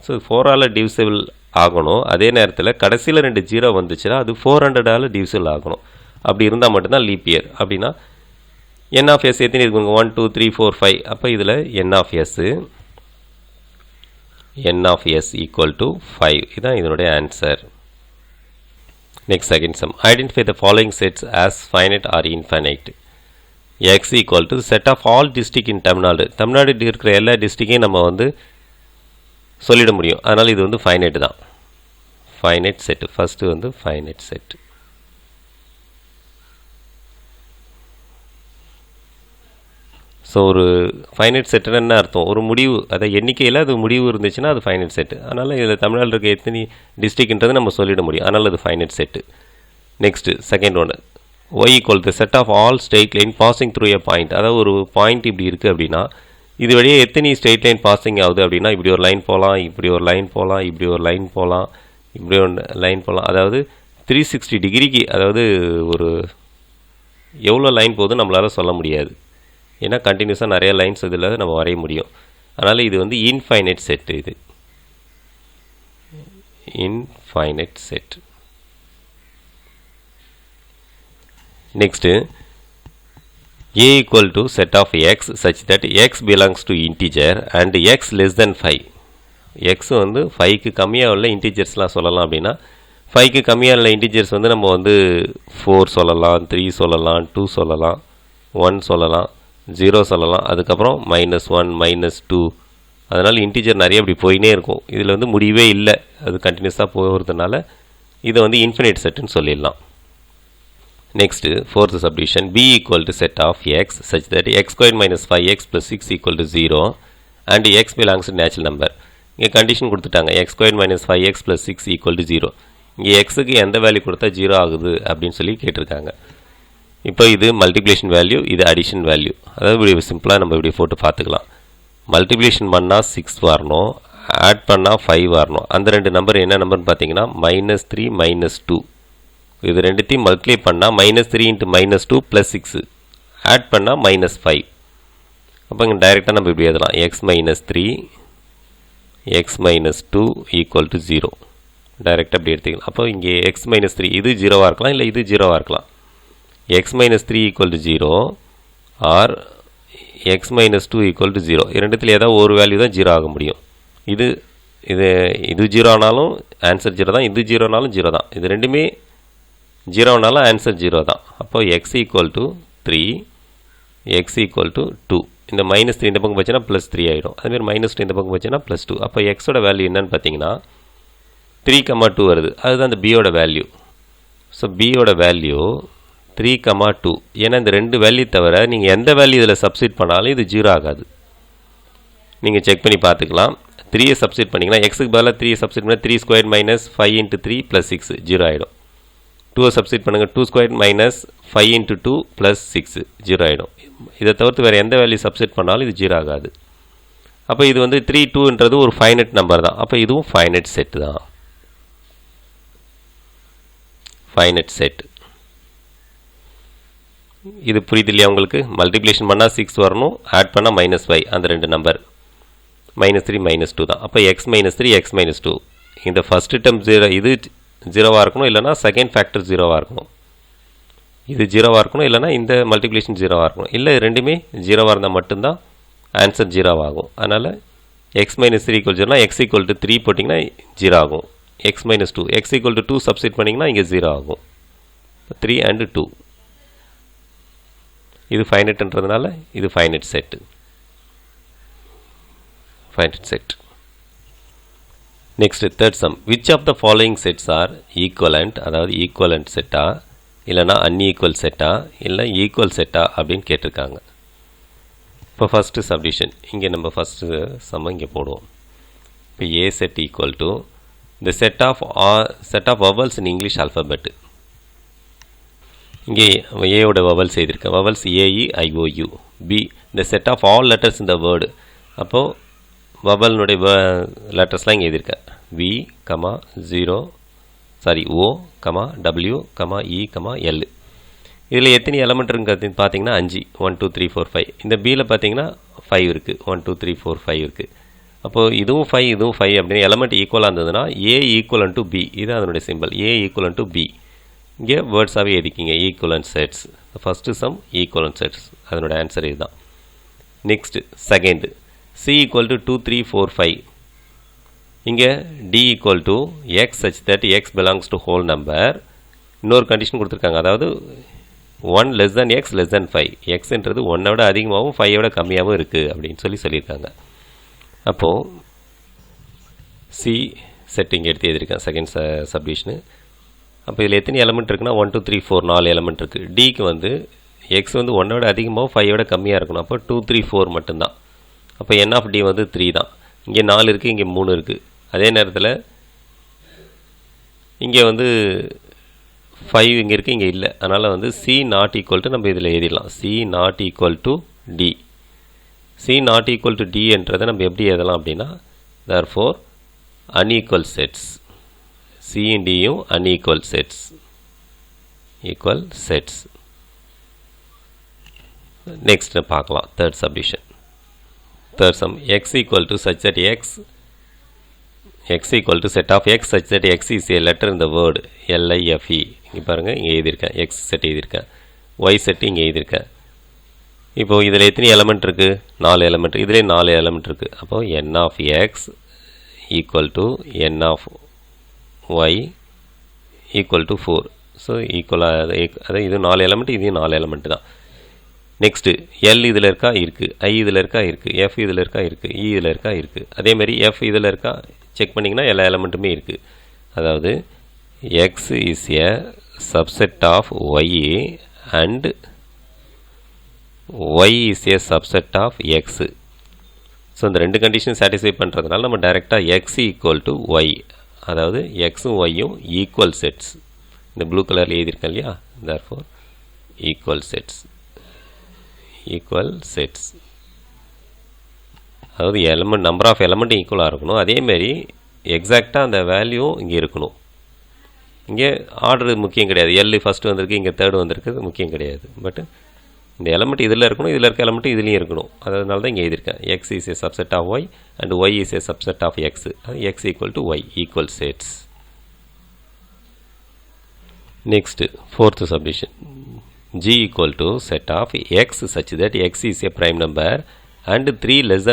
ஸோ 4ஆல் டிவிசிபிள் ஆகணும். அதே நேரத்தில் கடைசியில் 2 0 வந்துச்சுன்னா அது 400ஆல் டிவிசிபிள் ஆகணும். அப்படி இருந்தால் மட்டும்தான் லீப் இயர். அப்படின்னா என் ஆஃப் எஸ் எத்தனை இருக்குங்க? 1 2 3 4 5. அப்போ இதில் N of S equal to 5. இதுதான் இதனுடைய answer. Next second sum. Identify the following sets as finite or infinite. X equal to set of all district in Tamil Nadu. Tamil Nadu இருக்கிற எல்லா டிஸ்ட்ரிக்டையும் நம்ம வந்து சொல்லிட முடியும். அதனால் இது வந்து ஃபைனைட் தான். Finite set. ஃபஸ்ட்டு வந்து ஃபைனைட் செட். ஸோ ஒரு ஃபைனைட் செட்டுன்னு என்ன அர்த்தம்? ஒரு முடிவு, அதை எண்ணிக்கையில் அது முடிவு இருந்துச்சுன்னா அது ஃபைனைட் செட்டு. அதனால் இதில் தமிழ்நாட்டில் இருக்க எத்தனை டிஸ்ட்ரிக்ட்ன்றது நம்ம சொல்லிட முடியும். அதனால் அது ஃபைனைட் செட்டு. நெக்ஸ்ட்டு செகண்ட் ஒன்று. Y equal the set of all straight line passing through a point. அதாவது ஒரு பாயிண்ட் இப்படி இருக்குது அப்படின்னா இது வழியே எத்தனை ஸ்ட்ரெயிட் லைன் பாசிங் ஆகுது அப்படின்னா இப்படி ஒரு லைன் போகலாம், இப்படி ஒரு லைன் போகலாம், இப்படி ஒரு லைன் போகலாம், இப்படி ஒரு லைன் போகலாம். அதாவது 360 டிகிரிக்கு, அதாவது ஒரு எவ்வளோ லைன் போகுதுன்னு நம்மளால் சொல்ல முடியாது. ஏன்னா கண்டினியூஸாக நிறைய லைன்ஸ் இதில் நம்ம வரைய முடியும். அதனால் இது வந்து இன்ஃபைனைட் செட்டு. இது infinite set. Next A equal to set of x such that x belongs to integer and x less than 5. x வந்து 5க்கு கம்மியாக உள்ள இன்டிஜர்ஸ்லாம் சொல்லலாம். அப்படின்னா 5க்கு கம்மியாக உள்ள இன்டிஜர்ஸ் வந்து நம்ம வந்து 4 சொல்லலாம், 3 சொல்லலாம், 2 சொல்லலாம், 1 சொல்லலாம், 0 சொல்லலாம், அதுக்கப்புறம் -1 -2. அதனால் இன்டிஜர் நிறைய இப்படி போயினே இருக்கும். இதில் வந்து முடிவே இல்லை, அது கண்டினியூஸாக போகிறதுனால இதை வந்து இன்ஃபினைட் செட்டுன்னு சொல்லிடலாம். Next, fourth subdivision. B equal to set of x such that x squared minus 5x plus 6 equal to 0 and x belongs to natural number. இங்கே கண்டிஷன் கொடுத்துட்டாங்க, x squared minus 5x plus 6 equal to 0. இங்கே xக்கு எந்த value கொடுத்தா 0 ஆகுது அப்படின்னு சொல்லி கேட்டிருக்காங்க. இப்போ இது மல்டிப்ளிகேஷன் வேல்யூ, இது அடிஷன் வேல்யூ. அதாவது இப்படி சிம்பிளாக நம்ம இப்படி போட்டு பார்த்துக்கலாம். மல்டிப்ளிகேஷன் பண்ணால் 6 வரணும், ஆட் பண்ணால் 5 வரணும். அந்த ரெண்டு நம்பர் என்ன நம்பர்னு பார்த்தீங்கன்னா -3 -2. இது ரெண்டுத்தையும் மல்டிப்ளை பண்ணால் -3 × -2 + 6, ஆட் பண்ணால் -5. அப்போ இங்கே டைரெக்டாக நம்ம இப்படி எழுதலாம், x -3 x -2 = 0. டைரெக்டாக இப்படி எடுத்துக்கலாம். அப்போ இங்கே x -3 இது 0வாக இருக்கலாம், இல்லை இது 0வாக இருக்கலாம். x -3 = 0 R x -2 = 0. இரண்டுத்தில் ஏதாவது ஒரு வேல்யூ தான் 0 ஆக முடியும். இது 0 ஆனாலும் ஆன்சர் 0 தான், இது 0 ஆனாலும் 0 தான். இது ரெண்டுமே 0னாலும் ஆன்சர் 0 தான். அப்போ x = 3 x = 2. இந்த -3 இந்த பக்கம் வச்சுன்னா +3 ஆகிடும். அதுமாதிரி -2 இந்த பக்கம் வச்சுன்னா +2. அப்போ எக்ஸோட வேல்யூ என்னன்னு பார்த்தீங்கன்னா 3,2 வருது. அதுதான் இந்த பியோட வேல்யூ. ஸோ பியோட வேல்யூ 3,2. ஏன்னா இந்த ரெண்டு வேல்யூ தவிர நீங்கள் எந்த வேல்யூ இதில் சப்ஸ்டிட் பண்ணாலும் இது 0 ஆகாது. நீங்கள் செக் பண்ணி பார்த்துக்கலாம். 3 சப்ஸ்டிட் பண்ணிங்கன்னா எக்ஸுக்கு பதிலாக 3 சப்ஸ்டிட் பண்ணால் 3² - 5 × 3 + 6 0 ஆகிடும். 2 சப்ஸ்டிட் பண்ணுங்கள், 2² - 5 × 2 + 6 0 ஆகிடும். இதை தவிர்த்து வேறு எந்த வேல்யூ சப்ஸ்டிட் பண்ணாலும் இது 0 ஆகாது. அப்போ இது வந்து 3 2ன்றது ஒரு ஃபைனைட் நம்பர் தான். அப்போ இதுவும் ஃபைனைட் செட் தான். Finite set. இது புரியுது இல்லையா உங்களுக்கு? மல்டிப்ளிகேஷன் பண்ணால் 6 வரணும், ஆட் பண்ணால் -5. அந்த ரெண்டு நம்பர் -3 -2 தான். அப்போ x -3 x -2. இந்த ஃபஸ்ட்டு டேர்ம் 0, இது 0வாக இருக்கணும், இல்லைனா செகண்ட் ஃபேக்டர் 0வாக இருக்கணும். இது 0வாக இருக்கணும், இல்லைனா இந்த மல்டிப்ளிகேஷன் 0வாக இருக்கணும். இல்லை ரெண்டுமே 0வாக இருந்தால் மட்டும்தான் ஆன்சர் 0 ஆகும். அதனால் x -3 = 0னா x = 3 போட்டிங்கன்னா 0 ஆகும். x -2 x = 2 சப்ஸ்டிட் பண்ணிங்கன்னா இங்கே 0 ஆகும். 3 and 2. இது ஃபைனைட்ன்றதுனால இது finite set. Finite set. Next third sum. Which of the following sets are equivalent, அதாவது ஈக்குவலண்ட் செட்டா இல்லைனா அன்ஈக்குவல் செட்டா இல்லை ஈக்குவல் செட்டா அப்படின்னு கேட்டிருக்காங்க. இப்போ ஃபஸ்ட்டு சப்டிஷன் இங்கே நம்ம ஃபஸ்ட்டு சம்ம இங்கே போடுவோம். இப்போ A set equal to the set of vowels in English alphabet. இங்கே A ஓட vowels எழுதியிருக்கேன். vowels A, E, I, O, U. B the set of all letters in the word. அப்போ vowel நோட லெட்டர்ஸ்லாம் இங்கே எழுதியிருக்கேன். V, 0, O, W, E, L. இதில் எத்தனை element இருக்குன்னு பார்த்தீங்கன்னா 5. 1 2 3 4 5. இந்த Bயில் பார்த்தீங்கன்னா 5 இருக்குது. 1 2 3 4 5 இருக்குது. அப்போது இதுவும் 5 இதுவும் 5 அப்படின்னு எலமெண்ட் ஈக்குவலாக இருந்ததுன்னா A ஈக்குவலன் டு B, இது அதனுடைய symbol. A equivalent to B. இங்கே வேர்ட்ஸாகவே எதிக்கிங்க equivalent sets. First sum equivalent sets, அதனோட ஆன்சர் இதுதான். Next second C equal to 2 3 4 5. இங்கே D equal to x such that x belongs to whole number. இன்னொரு condition கொடுத்துருக்காங்க, அதாவது 1 less than x less than 5. எக்ஸ்ன்றது 1 விட அதிகமாகவும் 5 விட கம்மியாகவும் இருக்குது அப்படின்னு சொல்லியிருக்காங்க. அப்போது சி செட்டிங் எடுத்து எழுதியிருக்கேன் செகண்ட் சப்டிஷனு. அப்போ இதில் எத்தனை எலமெண்ட் இருக்குன்னா 1 2 3 4 4 எலமெண்ட் இருக்குது. டிக்கு வந்து எக்ஸ் வந்து 1 விட அதிகமாகவும் 5 விட கம்மியாக இருக்கணும். அப்போ 2 3 4 மட்டும்தான். அப்போ என் ஆஃப் டி வந்து 3 தான். இங்கே 4 இருக்குது, இங்கே 3 இருக்குது. அதே நேரத்தில் இங்கே வந்து 5 இங்கே இருக்குது, இங்கே இல்லை. அதனால் வந்து சி நாட் ஈக்குவல் டு நம்ம இதில் எழுதிடலாம். C not equal to D. C not equal to D என்றதை நம்ம எப்படி எழுதலாம் அப்படின்னா therefore unequal sets. C and D யும் unequal sets. Equal sets. Next பார்க்கலாம் third subdivision. Third sum x equal to such that x equal to set of x such that x is a letter in the word LIFE. இங்கே பாருங்கள், இங்கே எழுதியிருக்கேன் x set எழுதியிருக்கேன், y set இங்கே எழுதியிருக்கேன். இப்போது இதில் எத்தனை எலமெண்ட் இருக்குது? 4 எலமெண்ட். இதிலே 4 எலமெண்ட் இருக்குது. அப்போது n of x equal to n of y equal to 4. So ஈக்குவலாக அதாவது இது 4 எலமெண்ட், இதையும் 4 எலமெண்ட் தான். நெக்ஸ்ட்டு L இதில் இருக்கா? இருக்குது. I இதில் இருக்கா? இருக்குது. F இதில் இருக்கா? இருக்குது. E இதில் இருக்கா? இருக்குது. அதேமாதிரி F இதில் இருக்கா? செக் பண்ணிங்கன்னா எல்லா எலமெண்ட்டுமே இருக்குது. அதாவது x is a subset of y and y is a subset of x. So இந்த ரெண்டு கண்டிஷன் சாட்டிஸ்ஃபை பண்ணுறதுனால நம்ம டைரெக்டாக x ஈக்குவல் டு y, அதாவது எக்ஸும் ஒய்யும் ஈக்குவல் செட்ஸ். இந்த ப்ளூ கலரில் எழுதியிருக்கேன் இல்லையா, therefore equal sets. Equal sets அதாவது எலமெண்ட் நம்பர் ஆஃப் எலமெண்ட் ஈக்குவலாக இருக்கணும். அதேமாரி எக்ஸாக்டாக அந்த வேல்யூ இங்கே இருக்கணும். இங்கே ஆர்டர் முக்கியம் கிடையாது. எல் ஃபஸ்ட்டு வந்திருக்கு, இங்கே தேர்டு வந்திருக்கு, முக்கியம் கிடையாது. பட் இந்த எலமெண்ட் இதில் இருக்கணும், இதில் இருக்க எலமெண்ட் இதுலேயும் இருக்கணும். அதனால தான் இங்கே எழுதியிருக்கேன் X is a subset of Y and Y is a subset of X. X equal to Y, equal sets. Next fourth subdivision G equal to set of X such that X is a prime number and 3 less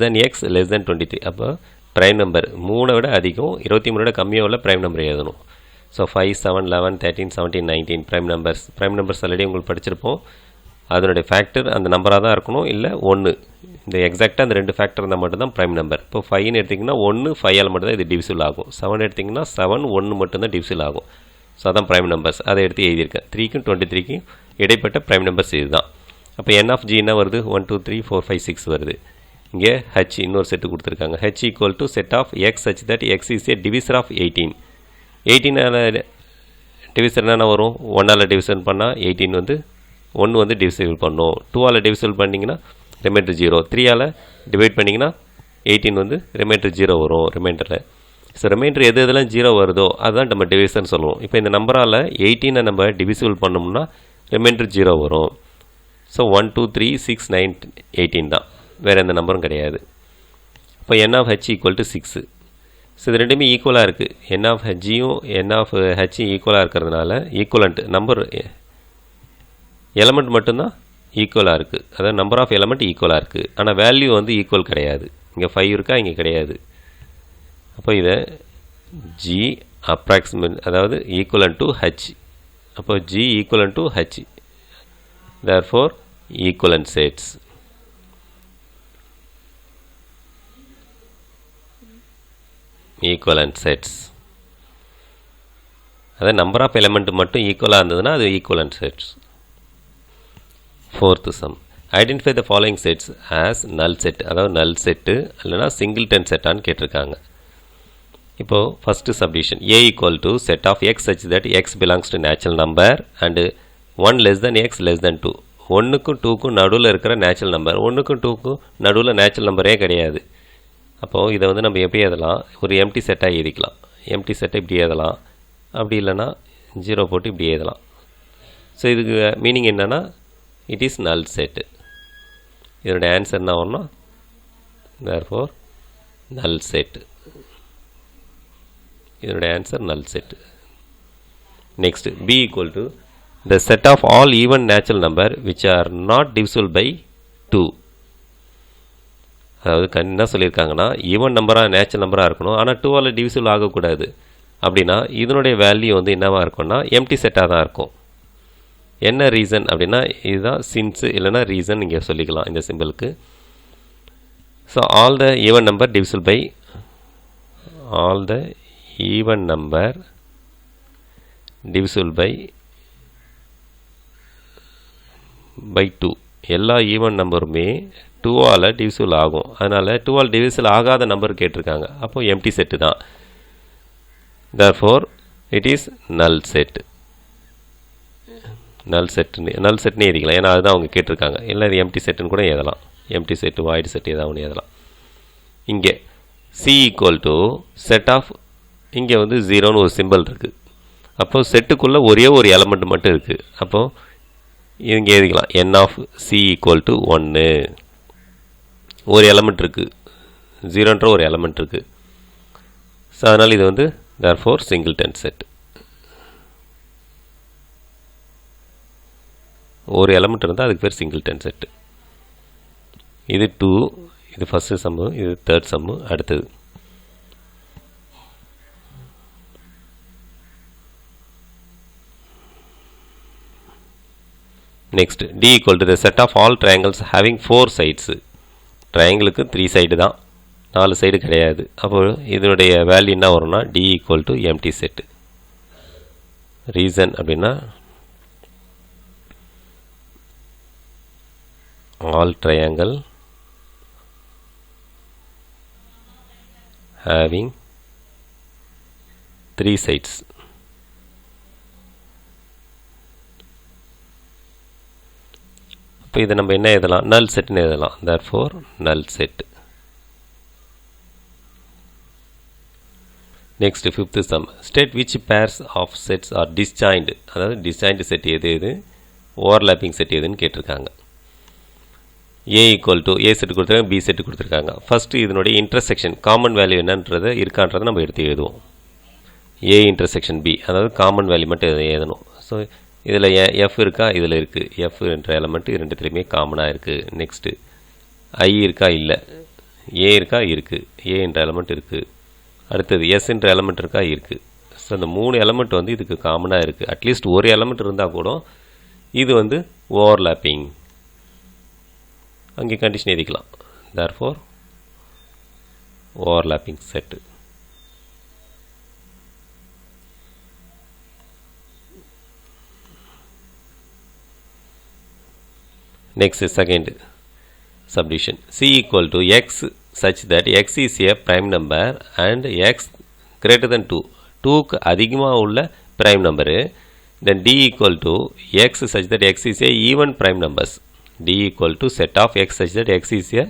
than x less than 23. அப்போ prime number 3 விட அதிகம் 23 விட கம்மியாக உள்ள prime number எழுதணும். So 5 7 11 13 17 19 prime numbers already உங்களுக்கு படிச்சிருப்போம். அதனுடைய ஃபேக்டர் அந்த நம்பராக தான் இருக்கணும், இல்லை 1. இந்த எக்ஸாக்டாக அந்த 2 ஃபேக்டர் இருந்தால் மட்டும்தான் ப்ரைம் நம்பர். இப்போ 5ன்னு எடுத்திங்கன்னா 1 5ஆல் மட்டும்தான் இது டிவிசிபிள் ஆகும். 7 எடுத்திங்கன்னா 7 1 மட்டும்தான் டிவிசிபிள் ஆகும். ஸோ அதான் ப்ரைம் நம்பர்ஸ். அதை எடுத்து எழுதியிருக்கேன். 3க்கும் 23க்கும் இடைப்பட்ட ப்ரைம் நம்பர்ஸ் இதுதான். அப்போ என் ஆஃப் ஜி என்ன வருது? 1 2 3 4 5 6 வருது. இங்கே ஹச் இன்னொரு செட்டு கொடுத்துருக்காங்க. H equal to set of X such that X is a divisor of 18. 18ஆல் டிவிசர் என்ன வரும்? 1ஆல் டிவிசன் பண்ணால் 18 வந்து 1 வந்து டிவிசிபிள் பண்ணும். 2ஆல் டிவிசிபிள் பண்ணிங்கன்னா ரிமைண்டர் 0. 3ஆல் டிவைட் பண்ணிங்கன்னா 18 வந்து ரிமைண்டர் 0 வரும் ரிமைண்டரில். ஸோ ரிமைண்டர் எதெல்லாம் 0 வருதோ அதுதான் நம்ம டிவிசன் சொல்லுவோம். இப்போ இந்த நம்பரால் 18 நம்ம டிவிசிபிள் பண்ணோம்னா ரிமைண்டர் 0 வரும். ஸோ 1 2 3 6 9 18 தான், வேறு எந்த நம்பரும் கிடையாது. இப்போ n of H equal to 6. So இது ரெண்டுமே ஈக்குவலாக இருக்குது. என் ஆஃப் ஹெச்ஜியும் என் ஆஃப் ஹெச்சும் ஈக்குவலாக இருக்கிறதுனால ஈக்குவலண்ட் நம்பர் எலமெண்ட் மட்டும்தான் ஈக்குவலாக இருக்குது. அதாவது நம்பர் ஆஃப் எலமெண்ட் ஈக்குவலாக இருக்குது. ஆனால் வேல்யூ வந்து ஈக்குவல் கிடையாது. இங்கே 5 இருக்கா, இங்கே கிடையாது. அப்போ இதை ஜி அப்ராக்சிமேட் அதாவது ஈக்குவலண்ட் டு ஹெச். அப்போ G equivalent to H, therefore equivalent sets. Equivalent sets அதாவது நம்பர் ஆஃப் எலிமெண்ட் மட்டும் ஈக்குவலாக இருந்ததுன்னா அது equivalent sets. Fourth some identify the following sets as நல் செட், அதாவது நல் செட்டு இல்லைனா சிங்கிள்டன் செட்டான்னு கேட்டிருக்காங்க. இப்போது first submission A equal to set of x such that x belongs to natural number and 1 less than x less than 2. 1க்கும் 2க்கும் நடுவில் இருக்கிற natural number, 1க்கும் 2க்கும் நடுவில் natural நம்பரே கிடையாது. அப்போது இதை வந்து நம்ம எப்படி எழுதலாம், ஒரு எம்டி செட்டாக எழுதிக்கலாம். எம்டி செட்டை இப்படி எழுதலாம், அப்படி இல்லைன்னா 0 போட்டு இப்படி எழுதலாம். ஸோ இதுக்கு மீனிங் என்னென்னா இட் இஸ் நல் செட்டு. இதனுடைய ஆன்சர் என்ன வரணும், therefore நல் செட். இதனுடைய ஆன்சர் நல் set. Next B equal to the set of all even natural number which are not divisible by 2. அதாவது என்ன சொல்லியிருக்காங்கன்னா ஈவன் நம்பராக நேச்சுரல் நம்பராக இருக்கணும், ஆனால் 2ஆல் டிவிசிபிள் ஆகக்கூடாது. அப்படின்னா இதனுடைய வேல்யூ வந்து என்னவாக இருக்கும்னா எம்டி செட்டாக தான் இருக்கும். என்ன ரீசன் அப்படின்னா இதுதான் சின்ஸ் இல்லைனா ரீசன் இங்கே சொல்லிக்கலாம் இந்த சிம்பிளுக்கு. So all the even number divisible by all the even number divisible by 2. எல்லா ஈவன் நம்பருமே 2ஆல் டிவிசிபிள் ஆகும். அதனால் 2ஆல் டிவிசிபிள் ஆகாத நம்பர் கேட்டிருக்காங்க. அப்போது எம்டி செட்டு தான். therefore it is null set. நல் செட்னு எழுதிக்கலாம், ஏன்னா அதுதான் அவங்க கேட்டிருக்காங்க. இல்லை இது எம்டி செட்டுன்னு கூட எழுதலாம், எம்டி செட்டு வாய்டு செட்டு ஏதாவது ஒன்று எழுதலாம். இங்கே C equal to set of, இங்கே வந்து 0ன்னு ஒரு சிம்பிள் இருக்குது. அப்போது செட்டுக்குள்ளே ஒரே ஒரு எலமெண்ட் மட்டும் இருக்குது. அப்போது இங்கே எழுதிக்கலாம் n of C equal to 1. ஒரு எலமெண்ட் இருக்குது, 0ன்ற ஒரு எலமெண்ட் இருக்குது. ஸோ அதனால் இது வந்து therefore singleton set. ஒரு எலமெண்ட் இருந்தால் அதுக்கு பேர் சிங்கிள்டன் செட்டு. இது 2, இது ஃபஸ்ட்டு சம்மு, இது தேர்ட் சம்மு. அடுத்தது next D equal to the set of all triangles having 4 sides. ட்ரையாங்கிளுக்கு 3 side தான், 4 சைடு கிடையாது. அப்போது இதனுடைய வேல்யூ என்ன வரும்னா D equal to empty set. Reason அப்படின்னா all triangle having 3 sides. இப்போ இதை நம்ம என்ன எழுதலாம், நல் செட்னு எழுதலாம். therefore null set. Next fifth some, state which pairs of sets are disjoint. அதாவது disjoint செட் எது ஓவர்லாப்பிங் செட் எதுன்னு கேட்டிருக்காங்க. A equal to A set கொடுத்துருக்காங்க, B செட் கொடுத்துருக்காங்க. ஃபஸ்ட்டு இதனுடைய இன்டர்செக்ஷன் காமன் வேல்யூ என்னன்றதை இருக்கான்றதை நம்ம எடுத்து எழுதுவோம். A இன்டர்செக்ஷன் B, அதாவது காமன் வேல்யூ மட்டும் எழுதணும். ஸோ இதில் F இருக்கா, இதில் இருக்குது. F என்ற எலமெண்ட்டு ரெண்டுத்துலேயுமே காமனாக இருக்குது. நெக்ஸ்ட்டு I இருக்கா, இல்லை. A இருக்கா, இருக்குது. A என்ற எலமெண்ட் இருக்குது. அடுத்தது S என்ற எலமெண்ட் இருக்கா, இருக்குது. ஸோ அந்த 3 எலமெண்ட் வந்து இதுக்கு காமனாக இருக்குது. அட்லீஸ்ட் ஒரு எலமெண்ட் இருந்தால் கூட இது வந்து ஓவர்லாப்பிங். அங்கே கண்டிஷன் எழுதிக்கலாம். therefore overlapping set. Next second subdivision, C equal to x such that x is a prime number and x greater than 2. 2க்கு அதிகமாக உள்ள prime number. Then D equal to x such that x is a even prime numbers. D equal to set of x such that x is a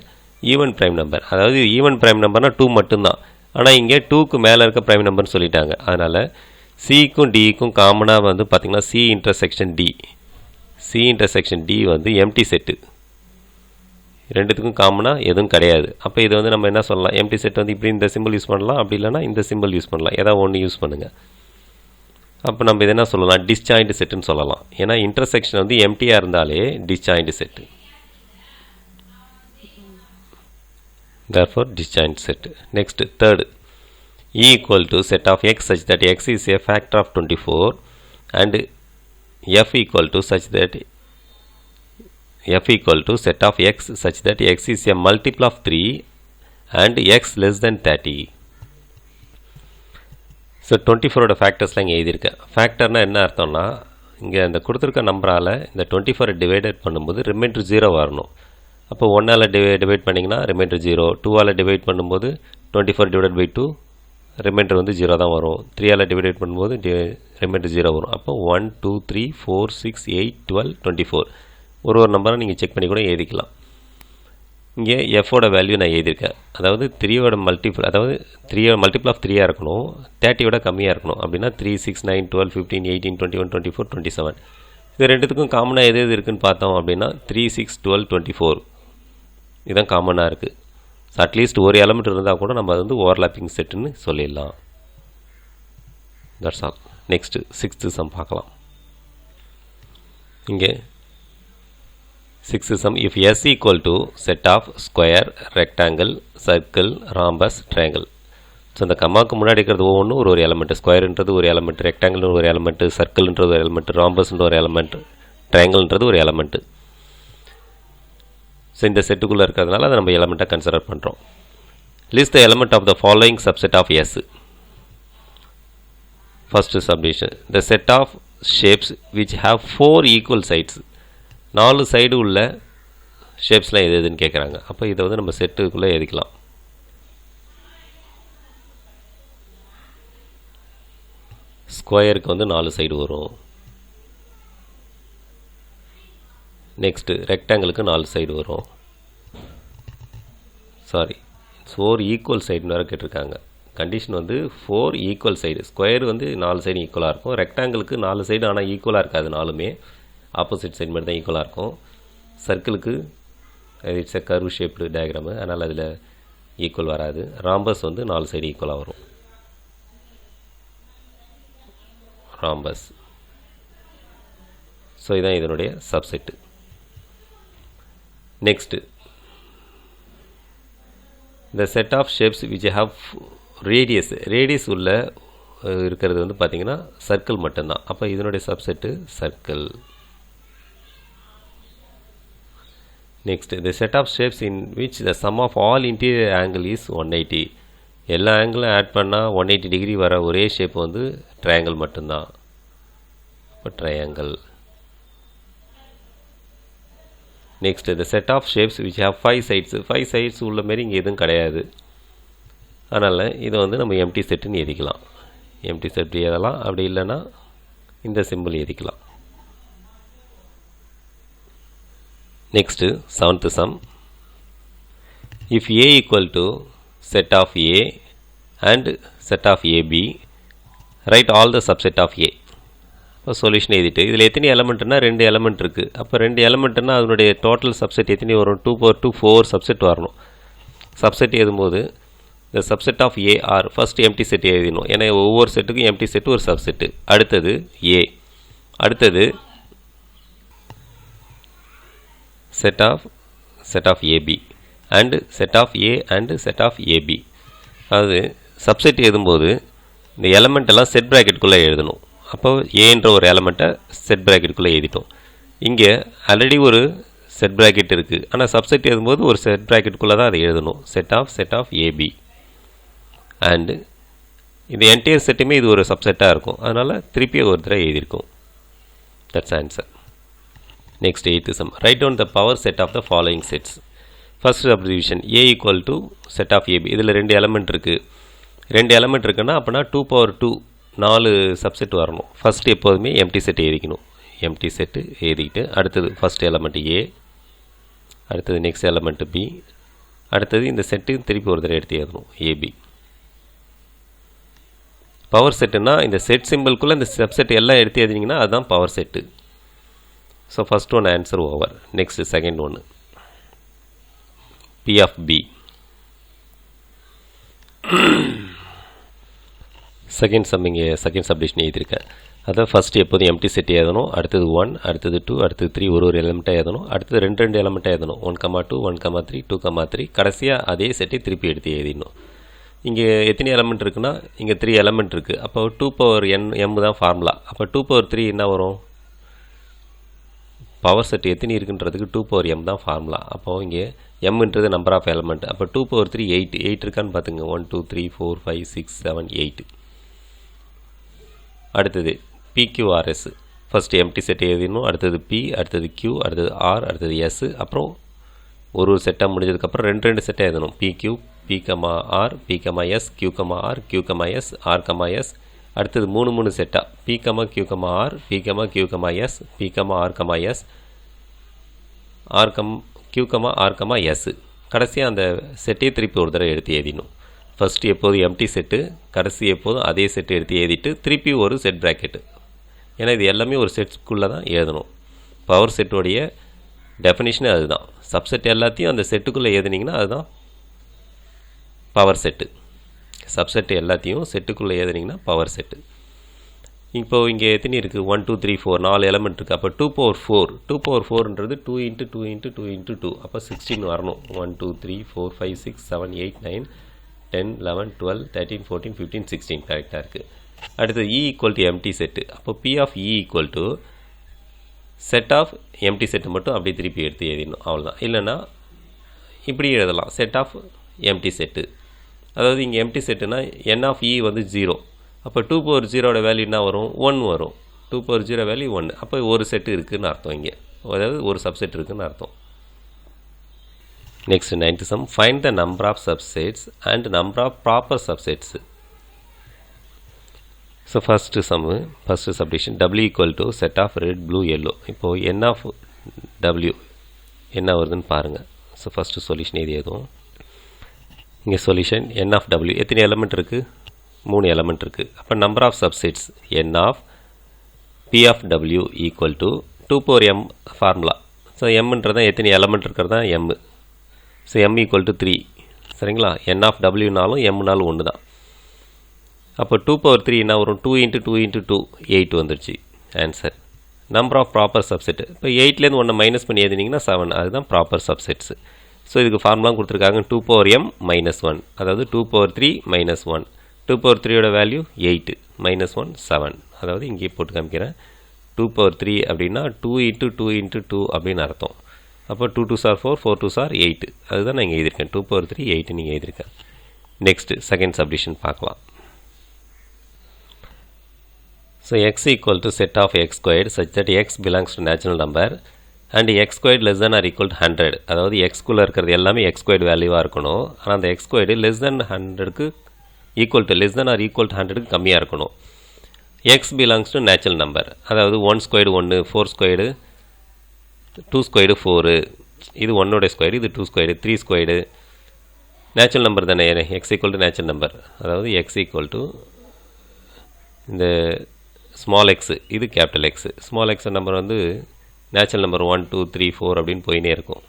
even prime number. அதாவது even prime numberனா 2 மட்டும்தான். ஆனால் இங்கே 2க்கு மேலே இருக்க prime numberன்னு சொல்லிட்டாங்க. அதனால் Cக்கும் Dக்கும் காமனாக வந்து பார்த்திங்கன்னா C intersection D. C intersection D வந்து எம்டி செட்டு. ரெண்டுத்துக்கும் காமனாக எதுவும் கிடையாது. அப்போ இது வந்து நம்ம என்ன சொல்லலாம், எம்டி செட் வந்து இப்படி இந்த சிம்பிள் யூஸ் பண்ணலாம், அப்படி இல்லைனா இந்த சிம்பிள் யூஸ் பண்ணலாம். ஏதாவது ஒன்று யூஸ் பண்ணுங்கள். அப்போ நம்ம இது என்ன சொல்லலாம், டிஸ்ஜாயிண்ட் செட்டுன்னு சொல்லலாம். ஏன்னா இன்டர்செக்ஷன் வந்து எம்டியாக இருந்தாலே disjoint set. therefore disjoint set. Next third, E equal to set of x such that x is a factor of 24 and F equal to such that F equal to set of x such that x is a multiple of 3 and x less than 30. So 24ஓட ஃபேக்டர்ஸ்லாம் இங்கே எழுதியிருக்கேன். ஃபேக்டர்னால் என்ன அர்த்தம்னா இங்கே அந்த கொடுத்துருக்க நம்பரால் இந்த 24 divided பண்ணும்போது reminder 0 வரணும். அப்போ 1ஆல் டிவைட் பண்ணிங்கன்னா ரிமைண்டர் 0, 2ஆல் டிவைட் பண்ணும்போது 24 டிவைடட் பை 2 ரிமைண்டர் வந்து 0 தான் வரும். 3ஆல் டிவைடட் பண்ணும்போது ரிமைண்டர் 0 வரும். அப்போ 1 2 3 4 6 8 12 24 ஒரு நம்பரை நீங்கள் செக் பண்ணி கூட எழுதிக்கலாம். இங்கே எஃபோட வேல்யூ நான் எழுதியிருக்கேன். அதாவது 3யோட மல்டிபிள், அதாவது 3 மல்டிபிள் ஆஃப் 3யாக இருக்கணும், 30யோட கம்மியாக இருக்கணும். அப்படின்னா 3 6 9 12 15 18 21 24 27 இது ரெண்டுத்துக்கும் காமனாக எது இருக்குதுன்னு பார்த்தோம் அப்படின்னா 3 6 12 24 இதுதான் காமனாக இருக்குது. ஸோ அட்லீஸ்ட் ஒரு எலமெண்ட் இருந்தால் கூட நம்ம அது வந்து ஓவர்லாப்பிங் செட்டுன்னு சொல்லிடலாம். That's all. Next 6th some பார்க்கலாம். இங்கே 6th sum, if S equal to set of square, rectangle, circle, rhombus, triangle. So இந்த கம்மாவுக்கு முன்னாடி இருக்கிறது ஒவ்வொன்றும் ஒரு எலமெண்ட். ஸ்கொயர்ன்றது ஒரு எலமெண்ட், ரெக்டாங்கிள்னு ஒரு எலமெண்ட், சர்க்கிள்ன்றது ஒரு எலமெண்ட், ராம்பஸ்ன்ற ஒரு எலமெண்ட், ட்ரையாங்கிள்ன்றது ஒரு எலமெண்ட். ஸோ இந்த செட்டுக்குள்ளே இருக்கிறதுனால அதை நம்ம எலமெண்ட்டாக கன்சிடர் பண்ணுறோம். List the element of the following subset of S. First subdivision, the set of shapes which have 4 equal sides. 4 side உள்ள ஷேப்ஸ்லாம் எது எதுன்னு கேட்குறாங்க. அப்போ இதை வந்து நம்ம செட்டுக்குள்ளே எழுதிக்கலாம். ஸ்கொயருக்கு வந்து 4 சைடு வரும். நெக்ஸ்ட்டு ரெக்டாங்கிளுக்கு 4 சைடு வரும். சாரி, 4 ஈக்குவல் சைடுன்னு வேறு கேட்டிருக்காங்க. கண்டிஷன் வந்து 4 ஈக்குவல் சைடு. ஸ்கொயர் வந்து 4 சைடு ஈக்குவலாக இருக்கும். ரெக்டாங்கிளுக்கு 4 சைடு ஆனால் ஈக்குவலாக இருக்காது, 4மே ஆப்போசிட் சைடு மட்டும் தான் ஈக்குவலாக இருக்கும். சர்க்கிளுக்கு it's a curve shaped diagram, அதனால் அதில் ஈக்குவல் வராது. ராம்பஸ் வந்து 4 சைடு ஈக்குவலாக வரும். ராம்பஸ். ஸோ இதுதான் இதனுடைய சப்செட்டு. நெக்ஸ்ட்டு, இந்த set of shapes which have radius உள்ள இருக்கிறது வந்து பார்த்திங்கன்னா சர்க்கிள் மட்டும்தான். அப்போ இதனுடைய சப்செட்டு circle. Next, the set of shapes in which the sum of all interior angle is 180. எல்லா ஆங்கிளும் ஆட் பண்ணால் 180 டிகிரி வர ஒரே ஷேப் வந்து ட்ரையாங்கிள் மட்டும்தான். இப்போ triangle. Next, the set of shapes which have 5 sides. 5 sides உள்ள மாரி இங்கே எதுவும் கிடையாது. அதனால் இதை வந்து நம்ம எம்டி செட்டுன்னு எழுதிக்கலாம். எம்டி செட் எழுதலாம். அப்படி இல்லைன்னா இந்த சிம்பிள் எழுதிக்கலாம். Next, 7th sum. If A equal to set of A and set of AB, write all the subset of A. இப்போ சொல்யூஷன் எழுதிட்டு இதில் எத்தனை எலமெண்ட்னா 2 எலமெண்ட் இருக்குது. அப்போ 2 எலமெண்ட்னா அதனுடைய டோட்டல் சப்செட் எத்தனை வரும்? 2 power 2 4 சப்செட் வரணும். சப்செட் எழுதும்போது இந்த subset of A are first empty set எழுதிடணும். ஏன்னா ஒவ்வொரு செட்டுக்கும் எம்டி செட்டு ஒரு சப்செட்டு. அடுத்தது ஏ, அடுத்தது set of AB and set of A and set of AB. அதாவது சப்செட் எழுதும்போது இந்த எலமெண்ட் எல்லாம் செட் ப்ராக்கெட்டுக்குள்ளே எழுதணும். அப்போ ஏன்ற ஒரு எலமெண்ட்டை செட் ப்ராக்கெட்டுக்குள்ளே எழுதிட்டோம். இங்கே ஆல்ரெடி ஒரு செட் ப்ராக்கெட் இருக்குது, ஆனால் சப்செட் எழுதும்போது ஒரு செட் ப்ராக்கெட்டுக்குள்ளே தான் அதை எழுதணும். செட் ஆஃப் ஏபி அண்டு இந்த என்டையர் செட்டுமே இது ஒரு சப்செட்டாக இருக்கும். அதனால் திருப்பி ஒரு தடவை எழுதியிருக்கோம். That's answer. Next, 8th sum. Write down the power set of the following sets. First subdivision, A equal to set of AB. இதில் 2 எலமெண்ட் இருக்குது. 2 எலமெண்ட் இருக்குன்னா அப்போனா 2 power 2 4 சப்செட் வரணும். ஃபர்ஸ்ட் எப்போதுமே எம்டி செட் எழுதிக்கணும். எம்டி செட்டு எழுதிக்கிட்டு அடுத்தது first element ஏ, அடுத்தது நெக்ஸ்ட் எலமெண்ட் பி, அடுத்தது இந்த செட்டு திருப்பி ஒரு தடவை எடுத்து எழுதணும் ஏபி. பவர் செட்டுன்னா இந்த செட் சிம்பிள்குள்ளே இந்த சப்செட் எல்லாம் எடுத்து எழுதினீங்கன்னா அதுதான் power set. So first one answer over. Next, second one, P of B. Second summing second subdivision எழுதியிருக்கேன். அதான் ஃபஸ்ட்டு எப்போதும் எம்டி செட் எழுதணும், அடுத்தது 1, அடுத்தது 2, அடுத்தது 3 ஒரு எலமெண்ட்டாக எழுதணும், அடுத்தது 2 எலமெண்ட்டாக எழுதணும். 1,2, 1,3, 2,3 கடைசியாக அதே செட்டை திருப்பி எடுத்து எழுதிடணும். இங்கே எத்தனை எலமெண்ட் இருக்குன்னா இங்கே 3 எலமெண்ட் இருக்குது. அப்போ 2 power n m தான் ஃபார்முலா. அப்போ 2 power 3 என்ன வரும்? பவர் செட் எத்தனை இருக்குன்றதுக்கு 2 power m தான் ஃபார்முலா. அப்போது இங்கே mன்றது நம்பர் ஆஃப் எலமெண்ட். அப்போ 2 power 3 8 இருக்கான்னு பார்த்துங்க. 1 2 3 4 5 6 7 8. அடுத்தது PQRS ஃபஸ்ட்டு எம்டி செட் எழுதிடணும், அடுத்தது பி, அடுத்தது கியூ, அடுத்தது ஆர், அடுத்தது எஸ், அப்புறம் ஒரு செட்டாக முடிஞ்சதுக்கப்புறம் ரெண்டு செட்டாக எழுதணும். P Q, P comma R, P comma S, Q comma R, Q comma S, R comma S, அடுத்தது மூணு செட்டாக P comma Q comma R, P comma Q comma S, P comma R comma S, R Q comma R comma S. கடைசியாக அந்த செட்டையே திருப்பி ஒரு தடவை எடுத்து எழுதிடணும். ஃபஸ்ட்டு எப்போதும் எம்டி செட்டு, கடைசி எப்போதும் அதே செட்டு எடுத்து எழுதிட்டு திருப்பி ஒரு செட் ப்ராக்கெட்டு. ஏன்னா இது எல்லாமே ஒரு செட்ஸ்குள்ளே தான் எழுதணும். பவர் செட்டோடைய டெஃபினிஷனே அதுதான். சப்செட் எல்லாத்தையும் அந்த செட்டுக்குள்ளே எழுதுனீங்கன்னா அதுதான் பவர் செட்டு. சப்செட் எல்லாத்தையும் செட்டுக்குள்ளே எழுதுனீங்கன்னா பவர் செட்டு. இப்போது இங்கே எத்தனை இருக்குது? 1 2 3 4 4 எலமெண்ட் இருக்குது. அப்போ 2/4 2/4ன்றது 2 × 2 × 2 × 2, அப்போ 16 வரணும். 1 2 3 4 5 6 7 8 9 10 11 12 13 14 15 16 கரெக்டாக இருக்குது. அடுத்து E = எம்டி செட்டு. அப்போ P of E = set of empty set மட்டும் அப்படியே திருப்பி எடுத்து எழுதிடணும், அவ்வளோதான். இல்லைன்னா இப்படி எழுதலாம், செட் ஆஃப் எம்டி செட்டு. அதாவது இங்கே எம்டி செட்டுனா N of E வந்து 0. அப்போ 2/0 வேல்யூ என்ன வரும்? 1 வரும். 2/0 வேல்யூ 1. அப்போ ஒரு செட்டு இருக்குதுன்னு அர்த்தம் இங்கே, அதாவது ஒரு சப்செட் இருக்குதுன்னு அர்த்தம். Next 9th sum, find the number of subsets and number of proper subsets. So first submission W = set of red blue yellow. இப்போது N of W என்ன வருதுன்னு பாருங்கள். ஸோ ஃபஸ்ட்டு சொல்யூஷன் இது எதுவும் இங்கே சொல்யூஷன் N of W எத்தனை element இருக்குது? 3 element இருக்குது. அப்போ number of subsets N of P of W = 2/m formula. So எம்ன்றதான் எத்தனை எலமெண்ட் இருக்கிறது தான் M. So M = 3. சரிங்களா? N of Wனாலும் Mனாலும் ஒன்று தான். அப்போ 2/3 என்ன வரும்? 2 × 2 × 2 8 வந்துருச்சு answer. Number of proper subset, இப்போ 8லேருந்து 1 மைனஸ் பண்ணி எழுதினீங்கன்னா 7, அதுதான் ப்ராப்பர் சப்செட்ஸ். ஸோ இதுக்கு ஃபார்முலா கொடுத்துருக்காங்க 2/m - 1, அதாவது 2/3 - 1. 2/3யோட வேல்யூ 8 - 1 7, அதாவது இங்கே போட்டு காமிக்கிறேன். 2/3 அப்படின்னா 2 × 2 × 2 அப்படின்னு அர்த்தம். அப்போ 2 2s are 4, 4 2s are 8, அதுதான் நான் இங்கே எழுதியிருக்கேன். 2/3 8 நீங்கள் எழுதியிருக்கேன். நெக்ஸ்ட் செகண்ட் சப்டிஷன் பார்க்கலாம். So x = set of x squared such that x belongs to natural number and x squared less than or equal to 100. அதாவது xக்குள்ளே இருக்கிறது எல்லாமே x squared வேல்யூவாக இருக்கணும். ஆனால் அந்த x squared less than 100க்கு equal to less than or equal to 100க்கு கம்மியாக இருக்கணும். x belongs to natural number, அதாவது 1 squared 1, 4 squared 2 squared 4, இது 1ஓட ஸ்கொயர், இது 2 squared 3 squared. நேச்சுரல் நம்பர் தானே x = நேச்சுரல் நம்பர், அதாவது x = இந்த ஸ்மால் எக்ஸு, இது capital x. Small X number வந்து நேச்சுரல் நம்பர் 1 2 3 4 அப்படின்னு போயினே இருக்கும்.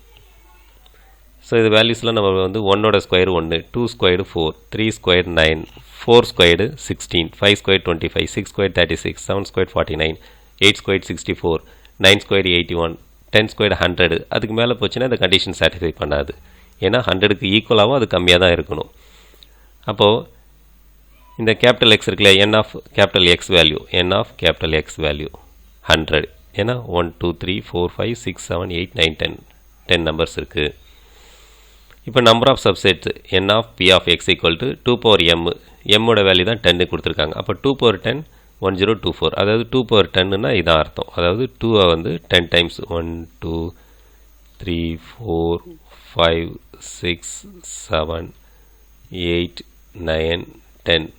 ஸோ இது வேல்யூஸ்லாம் நம்ம வந்து 1ஓட square 1, 2 squared 4, 3 squared 9, 4 squared 16, 5 squared 25, 6 squared 36, 7 squared 49, 8 squared 64, 9 squared 81, 10 squared 100. அதுக்கு மேலே போச்சுன்னா இந்த கண்டிஷன் சாட்டிஸ்ஃபை பண்ணாது. ஏன்னா 100க்கு ஈக்குவலாகவும் அது கம்மியாக தான் இருக்கணும். அப்போது இந்த கேபிட்டல் எக்ஸ் இருக்குல்ல, N of capital X value, N of capital X value 100. ஏன்னா 1 2 3 4 5 6 7 8 9 10 நம்பர்ஸ் இருக்குது. இப்போ number of subsets N of P of X = 2/m. எம்மோட வேல்யூ தான் 10 கொடுத்துருக்காங்க. அப்போ 2/10 1024, அதாவது 2/10ன்னா இதான் அர்த்தம். அதாவது 2 வந்து 10 டைம்ஸ் 1 2 3 4 5 6 7 8 9 10.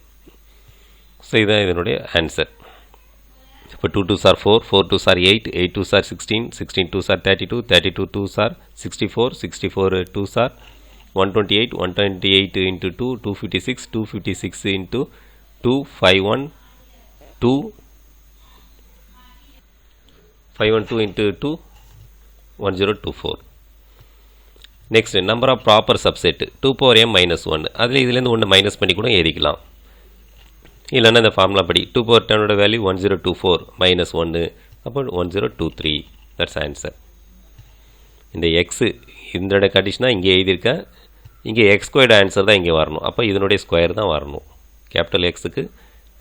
ஸோ இதுதான் இதனுடைய ஆன்சர். இப்போ 2 2s are 4, 4 2s are 8, 8 2s are 16, 16 2s are 32, 32 2s are 64, 64 2s are 128, 128 into 2 256, 256 into 2 512, 512 into 2 1024. Next number of proper subset 2/m - 1. அதில் இதுலேருந்து 1 மைனஸ் பண்ணி கூட எழுதிக்கலாம். இல்லைன்னா இந்த ஃபார்முலா படி 2/10 வேல்யூ 1024 - 1, அப்போ 1023. That's answer. இந்த எக்ஸு இதோட கண்டிஷனாக இங்கே எழுதியிருக்கேன். இங்கே எக்ஸ் ஸ்கொயர்டு ஆன்சர் தான் இங்கே வரணும். அப்போ இதனுடைய ஸ்கொயர் தான் வரணும். கேபிட்டல் எக்ஸுக்கு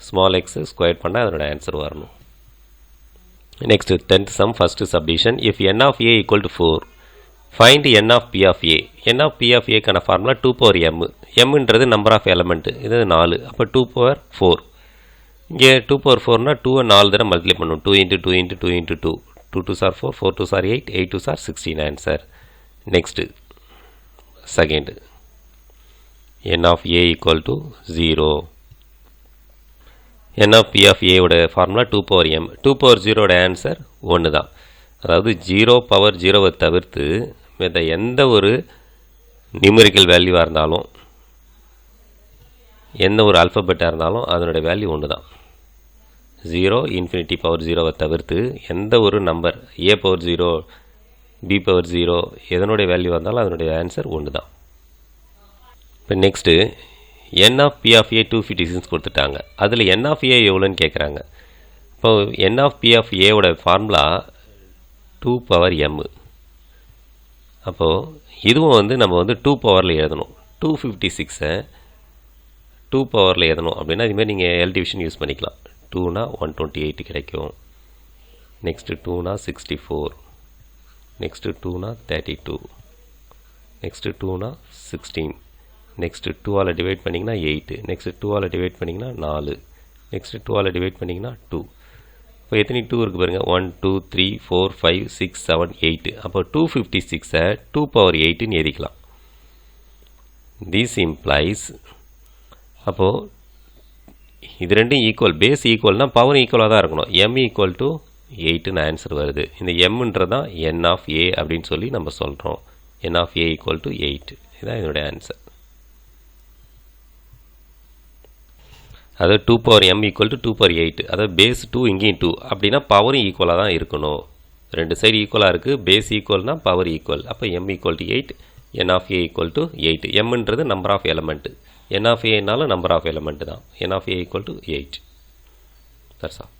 ஸ்மால் எக்ஸு ஸ்கொயர் பண்ணால் அதனோட ஆன்சர் வரணும். Next 10th sum, first subdivision. If N of A = 4, find N of P of A. N of P of Aக்கான ஃபார்முலா 2/m. mன்றது நம்பர் ஆஃப் எலமெண்ட்டு, இது 4. அப்போ 2/4. இங்கே 2 power 4னா 2 4 தடவை மல்டிப்ளை பண்ணும் 2 into 2 into 2 into 2 2 2s are 4 4 2s are 8 8 2s are 16 answer. Next second n of a equal to 0. n of p of a ஓட formula 2 power m 2 power 0 ஓட answer 1 தான். அதாவது 0 power 0வை தவிர்த்து மற்ற எந்த ஒரு நியூமெரிக்கல் வேல்யூவாக இருந்தாலும் எந்த ஒரு ஆல்ஃபபெட்டாக இருந்தாலும் அதனுடைய வேல்யூ 1 தான். 0 இன்ஃபினிட்டி பவர் 0வை தவிர்த்து எந்த ஒரு number a power 0 b power 0 எதனுடைய வேல்யூவாக இருந்தாலும் அதனுடைய ஆன்சர் 1 தான். இப்போ next n of p of a 256 கொடுத்துட்டாங்க. அதில் n of a எவ்வளோன்னு கேட்குறாங்க. இப்போ n of p of a ஓட ஃபார்முலா 2 power m. அப்போது இதுவும் வந்து நம்ம வந்து 2 பவரில் எழுதணும். 256 2 பவரில் எழுதணும் அப்படின்னா இதுமாதிரி நீங்கள் எல் டிவிஷன் யூஸ் பண்ணிக்கலாம். 2னா 128 கிடைக்கும். நெக்ஸ்ட்டு 2னா 64. நெக்ஸ்ட்டு 2னா 32. நெக்ஸ்ட்டு 2னா 16. நெக்ஸ்ட்டு 2ஆல் டிவைட் பண்ணிங்கன்னா 8. நெக்ஸ்ட்டு 2ஆல் டிவைட் பண்ணிங்கன்னா 4. நெக்ஸ்ட்டு 2ஆல் டிவைட் பண்ணிங்கன்னா 2. இப்போ எத்தனை 2 இருக்குது பாருங்கள் 1 2 3 4 5 6 7 8. அப்போ 256 2 power 8ன்னு எழுதிக்கலாம். திஸ் இம்ப்ளைஸ் அப்போது இது ரெண்டும் ஈக்குவல் பேஸ் ஈக்குவல்னால் பவர் ஈக்குவலாக தான் இருக்கணும். m ஈக்குவல் டு 8ன்னு ஆன்சர் வருது. இந்த mன்றதான் n of a அப்படின்னு சொல்லி நம்ம சொல்கிறோம். n of a equal to 8 இதுதான் இதனுடைய ஆன்சர். அதாவது 2 power m equal to 2 power 8. அதாவது பேஸ் 2 இங்கேயும் 2 அப்படின்னா பவரும் ஈக்குவலாக தான் இருக்கணும். ரெண்டு சைடு ஈக்குவலாக இருக்குது. பேஸ் ஈக்குவல்னால் பவர் ஈக்குவல். அப்போ m equal to 8 n of a equal to 8. mன்றது number of element. n of a னாலும் நம்பர் ஆஃப் எலமெண்ட் தான். n of a equal to 8. That's all.